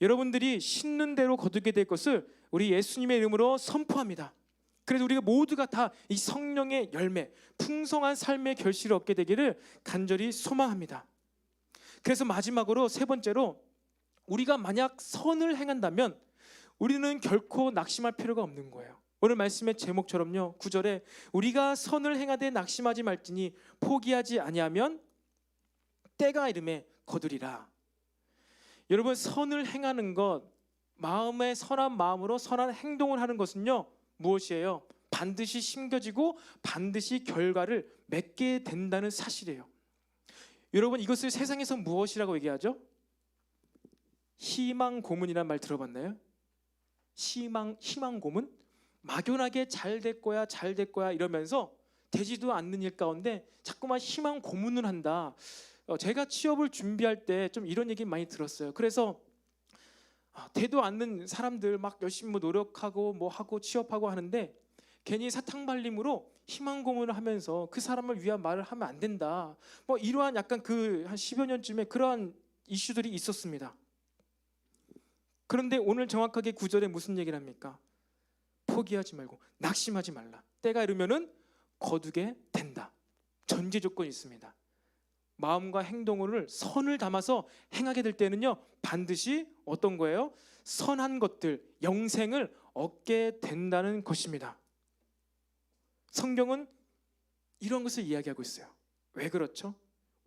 여러분들이 심는 대로 거두게 될 것을 우리 예수님의 이름으로 선포합니다. 그래서 우리가 모두가 다 이 성령의 열매, 풍성한 삶의 결실을 얻게 되기를 간절히 소망합니다. 그래서 마지막으로 세 번째로, 우리가 만약 선을 행한다면 우리는 결코 낙심할 필요가 없는 거예요. 오늘 말씀의 제목처럼요, 9절에 우리가 선을 행하되 낙심하지 말지니 포기하지 아니하면 때가 이름에 거두리라. 여러분, 선을 행하는 것, 마음의 선한 마음으로 선한 행동을 하는 것은요, 무엇이에요? 반드시 심겨지고 반드시 결과를 맺게 된다는 사실이에요. 여러분, 이것을 세상에서 무엇이라고 얘기하죠? 희망 고문이란 말 들어봤나요? 희망 고문? 막연하게 잘 될 거야 이러면서 되지도 않는 일 가운데 자꾸만 희망 고문을 한다. 제가 취업을 준비할 때 좀 이런 얘기 많이 들었어요. 그래서 되도 않는 사람들 막 열심히 노력하고 하고 취업하고 하는데 괜히 사탕발림으로 희망 고문을 하면서 그 사람을 위한 말을 하면 안 된다. 이러한 약간 한 10여 년쯤에 그러한 이슈들이 있었습니다. 그런데 오늘 정확하게 9절에 무슨 얘기를 합니까? 포기하지 말고 낙심하지 말라. 때가 이르면은 거두게 된다. 전제 조건이 있습니다. 마음과 행동을 선을 담아서 행하게 될 때는요, 반드시 어떤 거예요? 선한 것들, 영생을 얻게 된다는 것입니다. 성경은 이런 것을 이야기하고 있어요. 왜 그렇죠?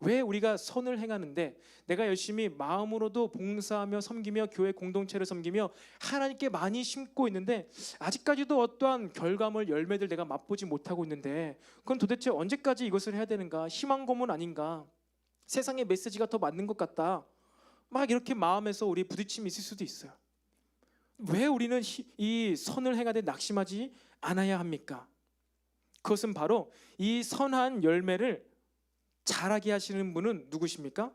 왜 우리가 선을 행하는데, 내가 열심히 마음으로도 봉사하며 섬기며 교회 공동체를 섬기며 하나님께 많이 심고 있는데 아직까지도 어떠한 결과물, 열매들 내가 맛보지 못하고 있는데 그건 도대체 언제까지 이것을 해야 되는가? 희망 고문 아닌가? 세상의 메시지가 더 맞는 것 같다. 이렇게 마음에서 우리 부딪힘이 있을 수도 있어요. 왜 우리는 이 선을 행하되 낙심하지 않아야 합니까? 그것은 바로 이 선한 열매를 자라게 하시는 분은 누구십니까?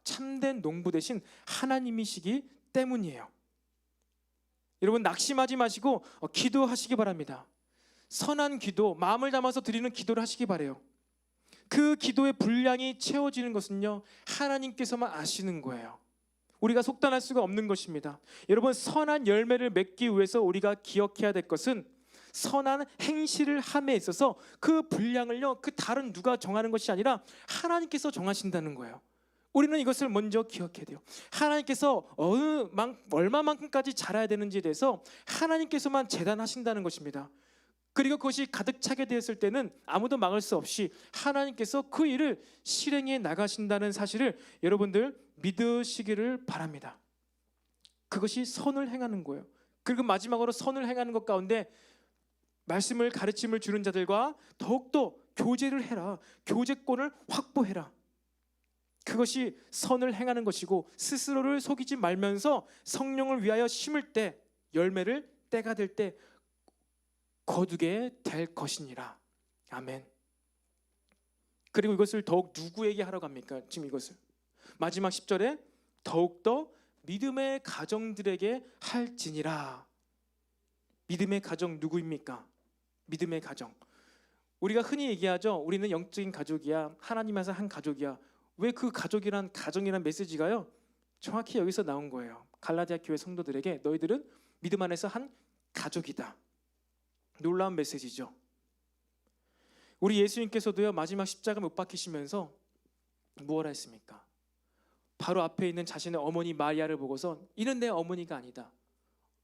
참된 농부 되신 하나님이시기 때문이에요. 여러분, 낙심하지 마시고 기도하시기 바랍니다. 선한 기도, 마음을 담아서 드리는 기도를 하시기 바라요. 그 기도의 분량이 채워지는 것은요, 하나님께서만 아시는 거예요. 우리가 속단할 수가 없는 것입니다. 여러분, 선한 열매를 맺기 위해서 우리가 기억해야 될 것은 선한 행실을 함에 있어서 그 분량을요, 그 다른 누가 정하는 것이 아니라 하나님께서 정하신다는 거예요. 우리는 이것을 먼저 기억해야 돼요. 하나님께서 얼마만큼까지 자라야 되는지에 대해서 하나님께서만 재단하신다는 것입니다. 그리고 그것이 가득 차게 되었을 때는 아무도 막을 수 없이 하나님께서 그 일을 실행해 나가신다는 사실을 여러분들 믿으시기를 바랍니다. 그것이 선을 행하는 거예요. 그리고 마지막으로 선을 행하는 것 가운데 말씀을 가르침을 주는 자들과 더욱더 교제를 해라. 교제권을 확보해라. 그것이 선을 행하는 것이고 스스로를 속이지 말면서 성령을 위하여 심을 때 열매를 때가 될 때 거두게 될 것이니라. 아멘. 그리고 이것을 더욱 누구에게 하라고 합니까? 지금 이것을 마지막 10절에 더욱더 믿음의 가정들에게 할지니라. 믿음의 가정 누구입니까? 믿음의 가정. 우리가 흔히 얘기하죠. 우리는 영적인 가족이야. 하나님에서 한 가족이야. 왜 그 가정이란 메시지가요? 정확히 여기서 나온 거예요. 갈라디아 교회 성도들에게 너희들은 믿음 안에서 한 가족이다. 놀라운 메시지죠. 우리 예수님께서도요, 마지막 십자가 못 박히시면서 무엇을 했습니까? 바로 앞에 있는 자신의 어머니 마리아를 보고서 이는 내 어머니가 아니다.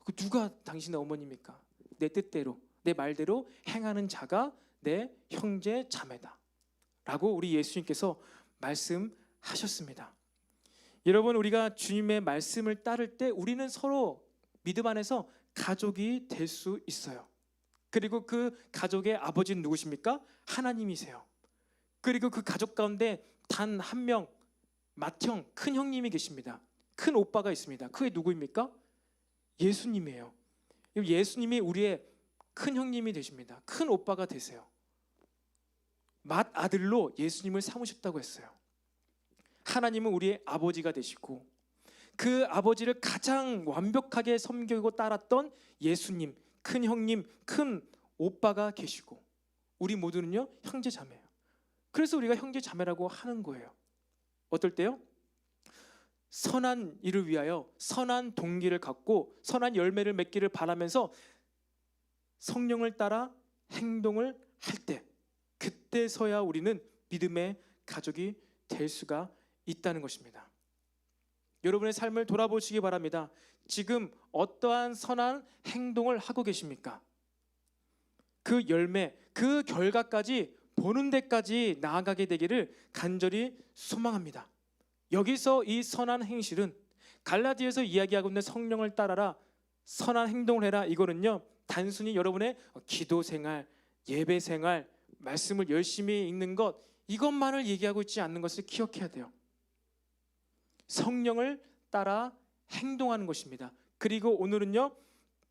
그 누가 당신의 어머니입니까? 내 뜻대로 내 말대로 행하는 자가 내 형제 자매다 라고 우리 예수님께서 말씀하셨습니다. 여러분, 우리가 주님의 말씀을 따를 때 우리는 서로 믿음 안에서 가족이 될 수 있어요. 그리고 그 가족의 아버지는 누구십니까? 하나님이세요. 그리고 그 가족 가운데 단 한 명, 맏형, 큰 형님이 계십니다. 큰 오빠가 있습니다. 그게 누구입니까? 예수님이에요. 예수님이 우리의 큰 형님이 되십니다. 큰 오빠가 되세요. 맏아들로 예수님을 삼으셨다고 했어요. 하나님은 우리의 아버지가 되시고 그 아버지를 가장 완벽하게 섬기고 따랐던 예수님, 큰 형님, 큰 오빠가 계시고 우리 모두는요 형제 자매예요. 그래서 우리가 형제 자매라고 하는 거예요. 어떨 때요? 선한 일을 위하여 선한 동기를 갖고 선한 열매를 맺기를 바라면서 성령을 따라 행동을 할 때, 그때서야 우리는 믿음의 가족이 될 수가 있다는 것입니다. 여러분의 삶을 돌아보시기 바랍니다. 지금 어떠한 선한 행동을 하고 계십니까? 그 열매, 그 결과까지 보는 데까지 나아가게 되기를 간절히 소망합니다. 여기서 이 선한 행실은 갈라디아에서 이야기하고 있는 성령을 따라라, 선한 행동을 해라, 이거는요 단순히 여러분의 기도 생활, 예배 생활, 말씀을 열심히 읽는 것, 이것만을 얘기하고 있지 않는 것을 기억해야 돼요. 성령을 따라 행동하는 것입니다. 그리고 오늘은요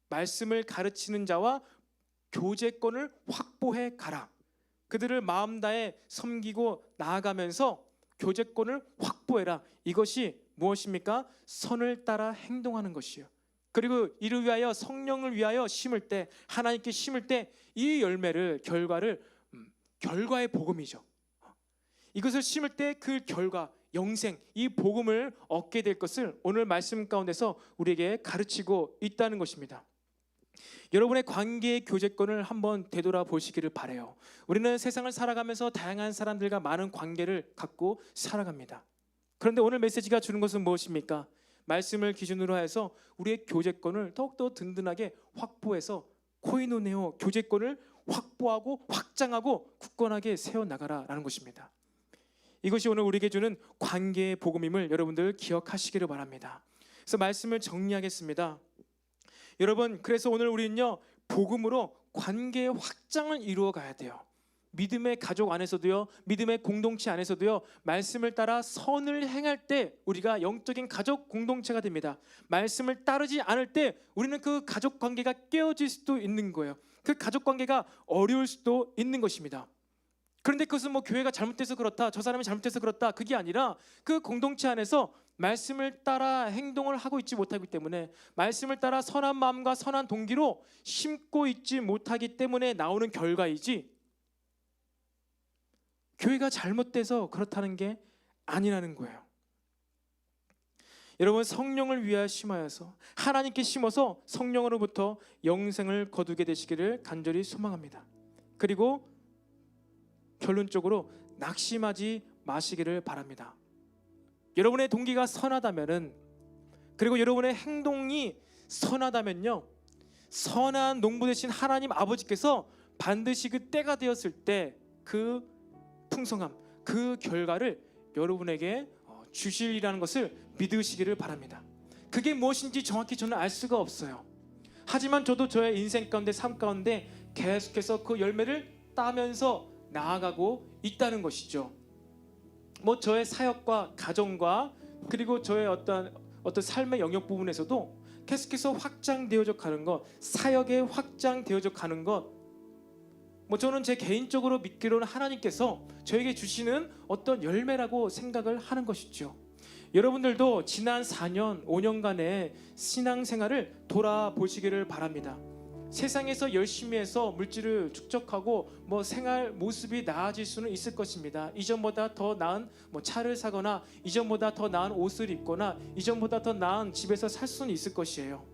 말씀을 가르치는 자와 교제권을 확보해 가라. 그들을 마음 다해 섬기고 나아가면서 교제권을 확보해라. 이것이 무엇입니까? 선을 따라 행동하는 것이에요. 그리고 이를 위하여 성령을 위하여 심을 때, 하나님께 심을 때 이 열매를, 결과의 복음이죠. 이것을 심을 때 그 결과, 영생, 이 복음을 얻게 될 것을 오늘 말씀 가운데서 우리에게 가르치고 있다는 것입니다. 여러분의 관계의 교제권을 한번 되돌아보시기를 바라요. 우리는 세상을 살아가면서 다양한 사람들과 많은 관계를 갖고 살아갑니다. 그런데 오늘 메시지가 주는 것은 무엇입니까? 말씀을 기준으로 해서 우리의 교제권을 더욱더 든든하게 확보해서 코이노네오, 교제권을 확보하고 확장하고 굳건하게 세워나가라라는 것입니다. 이것이 오늘 우리에게 주는 관계의 복음임을 여러분들 기억하시기를 바랍니다. 그래서 말씀을 정리하겠습니다. 여러분, 그래서 오늘 우리는요 복음으로 관계의 확장을 이루어 가야 돼요. 믿음의 가족 안에서도요, 믿음의 공동체 안에서도요, 말씀을 따라 선을 행할 때 우리가 영적인 가족 공동체가 됩니다. 말씀을 따르지 않을 때 우리는 그 가족 관계가 깨어질 수도 있는 거예요. 그 가족 관계가 어려울 수도 있는 것입니다. 그런데 그것은 뭐 교회가 잘못돼서 그렇다, 저 사람이 잘못해서 그렇다, 그게 아니라 그 공동체 안에서 말씀을 따라 행동을 하고 있지 못하기 때문에, 말씀을 따라 선한 마음과 선한 동기로 심고 있지 못하기 때문에 나오는 결과이지, 교회가 잘못돼서 그렇다는 게 아니라는 거예요. 여러분, 성령을 위하여 심하여서 하나님께 심어서 성령으로부터 영생을 거두게 되시기를 간절히 소망합니다. 그리고 결론적으로 낙심하지 마시기를 바랍니다. 여러분의 동기가 선하다면은, 그리고 여러분의 행동이 선하다면요, 선한 농부 되신 하나님 아버지께서 반드시 그 때가 되었을 때 그 풍성함, 그 결과를 여러분에게 주시리라는 것을 믿으시기를 바랍니다. 그게 무엇인지 정확히 저는 알 수가 없어요. 하지만 저도 저의 인생 가운데, 삶 가운데 계속해서 그 열매를 따면서 나아가고 있다는 것이죠. 뭐 저의 사역과 가정과 그리고 저의 어떤 삶의 영역 부분에서도 계속해서 확장되어져 가는 것, 사역에 확장되어져 가는 것, 뭐 저는 제 개인적으로 믿기로는 하나님께서 저에게 주시는 어떤 열매라고 생각을 하는 것이죠. 여러분들도 지난 4년, 5년간의 신앙생활을 돌아보시기를 바랍니다. 세상에서 열심히 해서 물질을 축적하고 뭐 생활 모습이 나아질 수는 있을 것입니다. 이전보다 더 나은 뭐 차를 사거나 이전보다 더 나은 옷을 입거나 이전보다 더 나은 집에서 살 수는 있을 것이에요.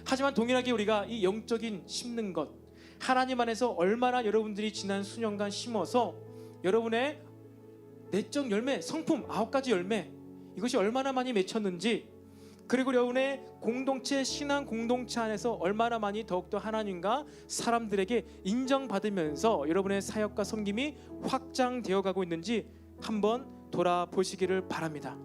하지만 동일하게 우리가 이 영적인 심는 것, 하나님 안에서 얼마나 여러분들이 지난 수년간 심어서 여러분의 내적 열매, 성품 9가지 열매, 이것이 얼마나 많이 맺혔는지, 그리고 여러분의 공동체, 신앙 공동체 안에서 얼마나 많이 더욱더 하나님과 사람들에게 인정받으면서 여러분의 사역과 섬김이 확장되어 가고 있는지 한번 돌아보시기를 바랍니다.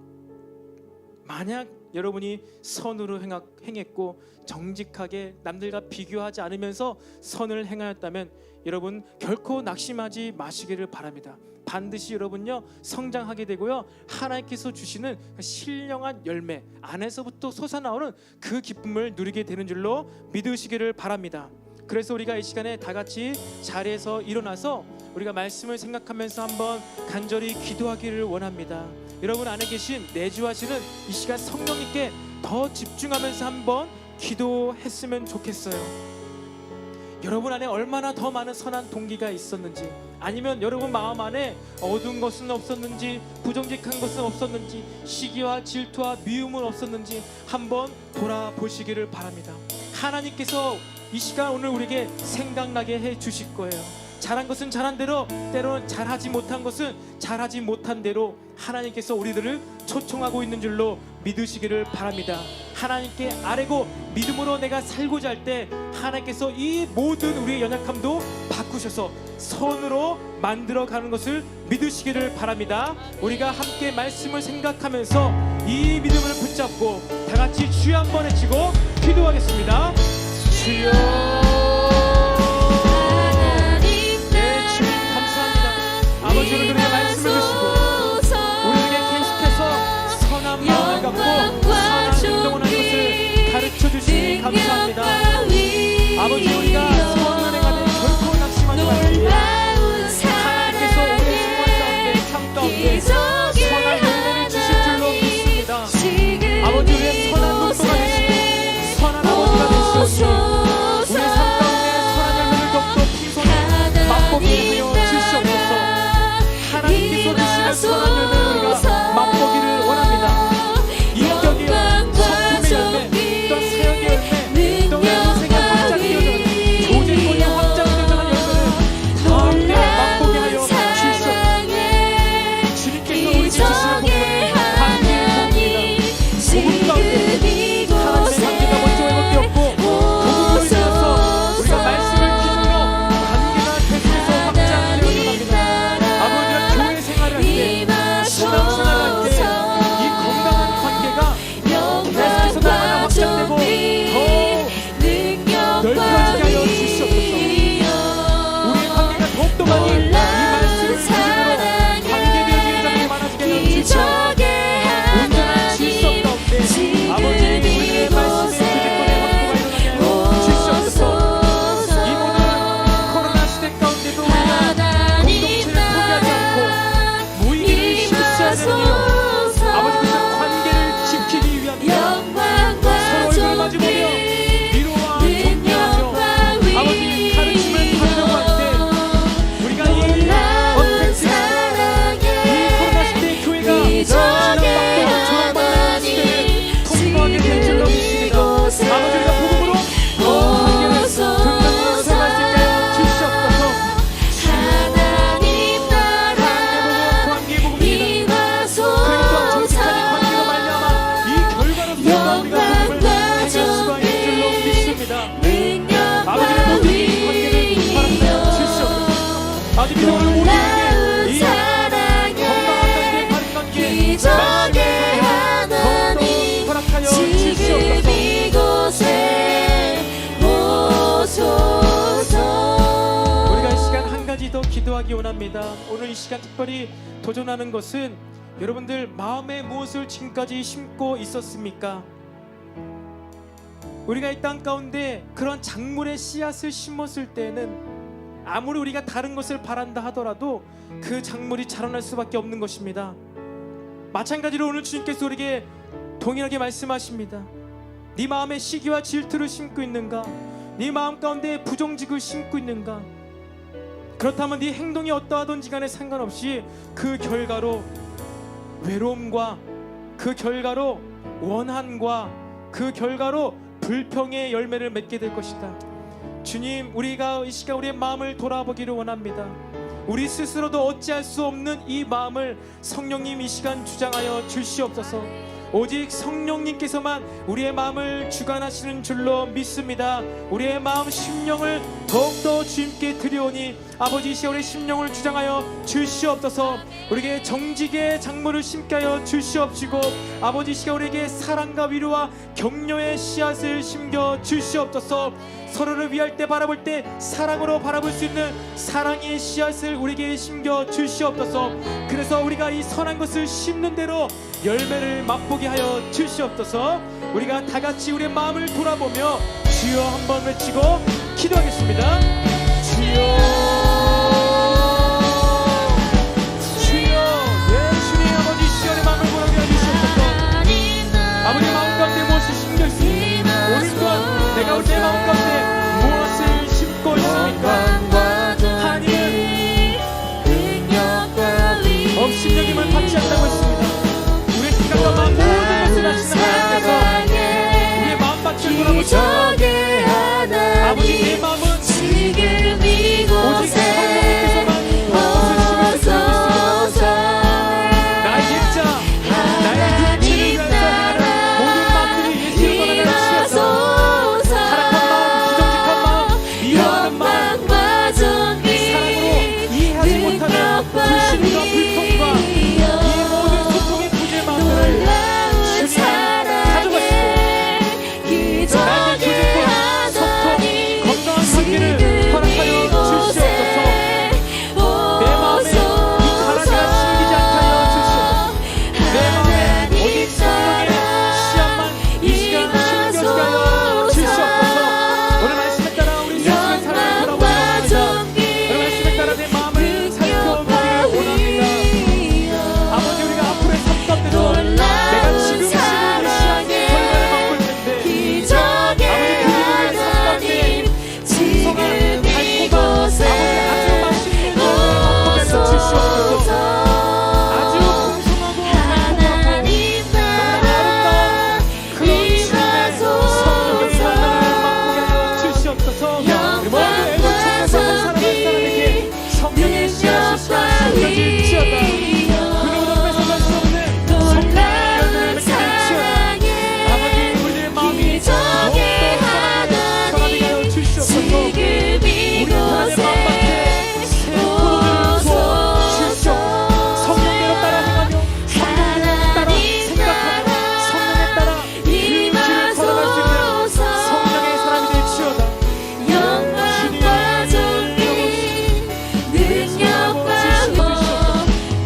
만약 여러분이 선으로 행했고 정직하게 남들과 비교하지 않으면서 선을 행하였다면 여러분 결코 낙심하지 마시기를 바랍니다. 반드시 여러분요 성장하게 되고요, 하나님께서 주시는 신령한 열매 안에서부터 솟아나오는 그 기쁨을 누리게 되는 줄로 믿으시기를 바랍니다. 그래서 우리가 이 시간에 다 같이 자리에서 일어나서 우리가 말씀을 생각하면서 한번 간절히 기도하기를 원합니다. 여러분 안에 계신 내주하시는 이 시간 성령님께 더 집중하면서 한번 기도했으면 좋겠어요. 여러분 안에 얼마나 더 많은 선한 동기가 있었는지, 아니면 여러분 마음 안에 어두운 것은 없었는지, 부정직한 것은 없었는지, 시기와 질투와 미움은 없었는지 한번 돌아보시기를 바랍니다. 하나님께서 이 시간 오늘 우리에게 생각나게 해 주실 거예요. 잘한 것은 잘한 대로, 때로는 잘하지 못한 것은 잘하지 못한 대로 하나님께서 우리들을 초청하고 있는 줄로 믿으시기를 바랍니다. 하나님께 아뢰고 믿음으로 내가 살고자 할 때 하나님께서 이 모든 우리의 연약함도 바꾸셔서 선으로 만들어가는 것을 믿으시기를 바랍니다. 우리가 함께 말씀을 생각하면서 이 믿음을 붙잡고 다 같이 주여 한번 외치고 기도하겠습니다. 주여, 아버지, 오늘 우리가 말씀을 주시고 우리에게 계속해서 선한 마음을 갖고 선한 행동을 하는 것을 가르쳐 주시니 감사합니다. 아버지, 우리가 선을 행하되 결코 낙심하지 말고 하나님께서 우리의 생활 가운데, 삶 가운데 선한 열매를 주실 줄로 믿습니다. 아버지, 우리의 선한 농부가 되시고 선한 아버지가 되시옵소서. 우리의 더 기도하기 원합니다. 오늘 이 시간 특별히 도전하는 것은 여러분들 마음에 무엇을 지금까지 심고 있었습니까? 우리가 이 땅 가운데 그런 작물의 씨앗을 심었을 때는 아무리 우리가 다른 것을 바란다 하더라도 그 작물이 자라날 수밖에 없는 것입니다. 마찬가지로 오늘 주님께서 우리에게 동일하게 말씀하십니다. 네 마음에 시기와 질투를 심고 있는가? 네 마음 가운데 부정직을 심고 있는가? 그렇다면 네 행동이 어떠하든지 간에 상관없이 그 결과로 외로움과 그 결과로 원한과 그 결과로 불평의 열매를 맺게 될 것이다. 주님, 우리가 이 시간 우리의 마음을 돌아보기를 원합니다. 우리 스스로도 어찌할 수 없는 이 마음을 성령님 이 시간 주장하여 주시옵소서. 오직 성령님께서만 우리의 마음을 주관하시는 줄로 믿습니다. 우리의 마음 심령을 더욱더 주님께 드리오니 아버지 이 시간 우리의 심령을 주장하여 주시옵소서. 우리에게 정직의 작물을 심게 하여 주시옵시고 아버지 이 시간 우리에게 사랑과 위로와 격려의 씨앗을 심겨 주시옵소서. 서로를 위할 때 바라볼 때 사랑으로 바라볼 수 있는 사랑의 씨앗을 우리에게 심겨 주시옵소서. 그래서 우리가 이 선한 것을 심는 대로 열매를 맛보게 하여 주시옵소서. 우리가 다 같이 우리의 마음을 돌아보며 주여 한번 외치고 기도하겠습니다. 주여, 주여, 예, 주님 아버지 시간의 마음을 보라게 해주시옵소서. 아버지 마음 가운데 무엇을 심겨 있습니까? 오늘 또한 내가 내 마음 가운데 무엇을 심고 있습니까? 하나님은 업신여김을 받지 않는다고 했습니다. 우리의 생각과 마음 모든 것을 아시는 하나님께서 우리의 마음밭을 돌아보시옵소서. 아버지 내 마음은 오직 성령님께서만 무엇을 심을 수 있습니다. 나의 자, 나의 육체를 위해서 행하는 모든 마음들이 예수를 떠나가는 시여서 타락한 마음, 부정직한 마음, 미워하는 마음, 사랑으로 이해하지 못하는 불신과 불통과 이 모든 소통의 부재의 마음들을 주님 가져가시고 나에게 교제권, 소통, 건강한 관계를 허락하여 주시옵소서. 내 마음에 이 가라지가 심기지 않게 하여 주시옵소서. 내 마음에 오직 성령의 씨앗만 이 시간 심겨지게 하여 주시옵소서. 오늘 말씀에 따라 우리 스스로의 사랑을 돌아보기를 원합니다. 오늘 말씀에 따라 내 마음을 살펴보기를 원합니다. 아버지 우리가 앞으로의 삶 가운데도 내가 지금 심은 이 씨앗의 결과를 맛볼 텐데 아버지 그들의 삶 가운데 풍성한 달콤한 아버지 아주 맛있는 것을 맛보게 하여 주시옵소서. 아주 풍성하고 달콤하고 너무나 아름다운 그런 주님의 성령의 만남을 맛보게 하여 주시옵소서. 우리 모두 애국청에서 한 사람 한 사람에게 성령의 씨앗이 심겨질지어다. 그 누구도 뺏어갈 수 없는 성령의 열매를 맺게 될지어다. 아버지 우리들의 마음이 더욱더 선하게 하여 주시옵소서. 우리 하나님의 마음밭에 새 포도를 부어 주시옵소서. 성령대로 따라 행하며 성령에 따라 생각하며 성령에 따라 그 길을 걸어갈 수 있는 성령의 사람이 될지어다. 영광과 존귀 능력과 복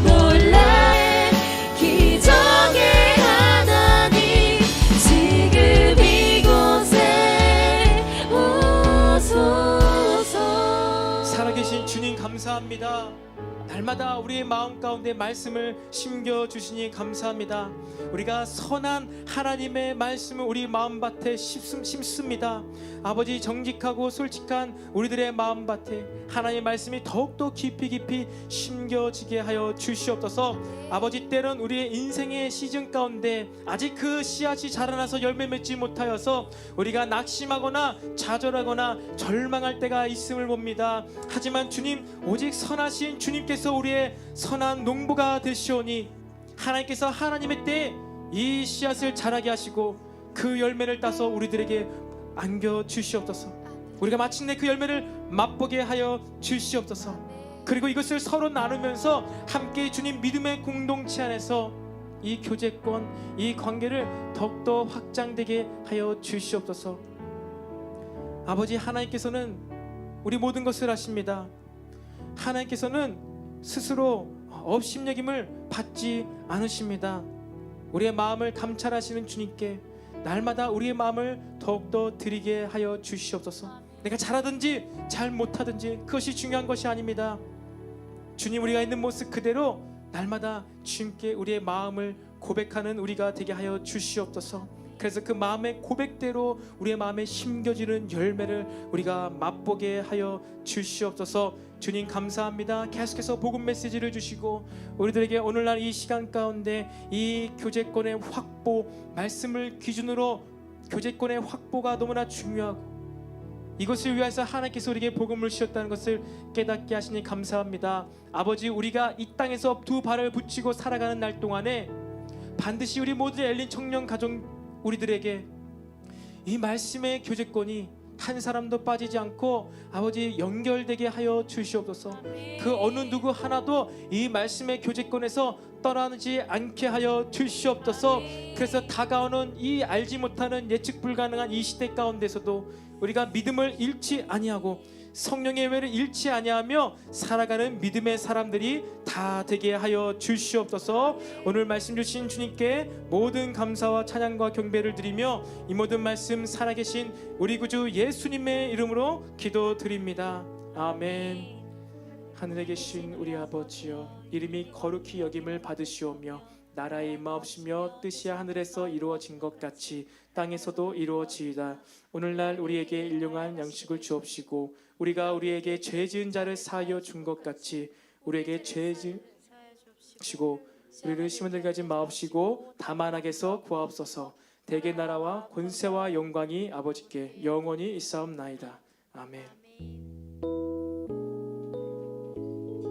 놀라의 기적의 하나님 지금 이곳에 오소서. 살아계신 주님 감사합니다. 날마다 우리의 마음 가운데 말씀을 심겨주시니 감사합니다. 우리가 선한 하나님의 말씀을 우리 마음밭에 심습니다. 아버지 정직하고 솔직한 우리들의 마음밭에 하나님의 말씀이 더욱더 깊이 심겨지게 하여 주시옵소서. 아버지 때론 우리의 인생의 시즌 가운데 아직 그 씨앗이 자라나서 열매 맺지 못하여서 우리가 낙심하거나 좌절하거나 절망할 때가 있음을 봅니다. 하지만 주님 오직 선하신 주님께서 우리의 선한 농부가 되시오니 하나님께서 하나님의 때에 이 씨앗을 자라게 하시고 그 열매를 따서 우리들에게 안겨 주시옵소서. 우리가 마침내 그 열매를 맛보게 하여 주시옵소서. 그리고 이것을 서로 나누면서 함께 주님 믿음의 공동체 안에서 이 교제권, 이 관계를 더욱더 확장되게 하여 주시옵소서. 아버지 하나님께서는 우리 모든 것을 아십니다. 하나님께서는 스스로 업신여김을 받지 않으십니다. 우리의 마음을 감찰하시는 주님께 날마다 우리의 마음을 더욱더 드리게 하여 주시옵소서. 내가 잘하든지 잘 못하든지 그것이 중요한 것이 아닙니다. 주님, 우리가 있는 모습 그대로 날마다 주님께 우리의 마음을 고백하는 우리가 되게 하여 주시옵소서. 그래서 그 마음의 고백대로 우리의 마음에 심겨지는 열매를 우리가 맛보게 하여 주시옵소서. 주님 감사합니다. 계속해서 복음 메시지를 주시고 우리들에게 오늘날 이 시간 가운데 이 교제권의 확보, 말씀을 기준으로 교제권의 확보가 너무나 중요하고 이것을 위해서 하나님께서 우리에게 복음을 주셨다는 것을 깨닫게 하시니 감사합니다. 아버지, 우리가 이 땅에서 두 발을 붙이고 살아가는 날 동안에 반드시 우리 모든 엘린 청년 가정 우리들에게 이 말씀의 교제권이 한 사람도 빠지지 않고 아버지 연결되게 하여 주시옵소서. 그 어느 누구 하나도 이 말씀의 교제권에서 떠나지 않게 하여 주시옵소서. 그래서 다가오는 이 알지 못하는 예측 불가능한 이 시대 가운데서도 우리가 믿음을 잃지 아니하고 성령의 예배를 잃지 아니하며 살아가는 믿음의 사람들이 다 되게 하여 주시옵소서. 오늘 말씀 주신 주님께 모든 감사와 찬양과 경배를 드리며 이 모든 말씀 살아계신 우리 구주 예수님의 이름으로 기도드립니다. 아멘. 하늘에 계신 우리 아버지여, 이름이 거룩히 여김을 받으시오며 나라의 임하옵시며 뜻이 하늘에서 이루어진 것 같이 땅에서도 이루어지이다. 오늘날 우리에게 일용할 양식을 주옵시고 우리가 우리에게 죄 지은 자를 사하여 준 것 같이 우리에게 죄 지으시고 우리를 시험에 들게 하지 마옵시고 다만 악에서 구하옵소서. 대개 나라와 권세와 영광이 아버지께 영원히 있사옵나이다. 아멘.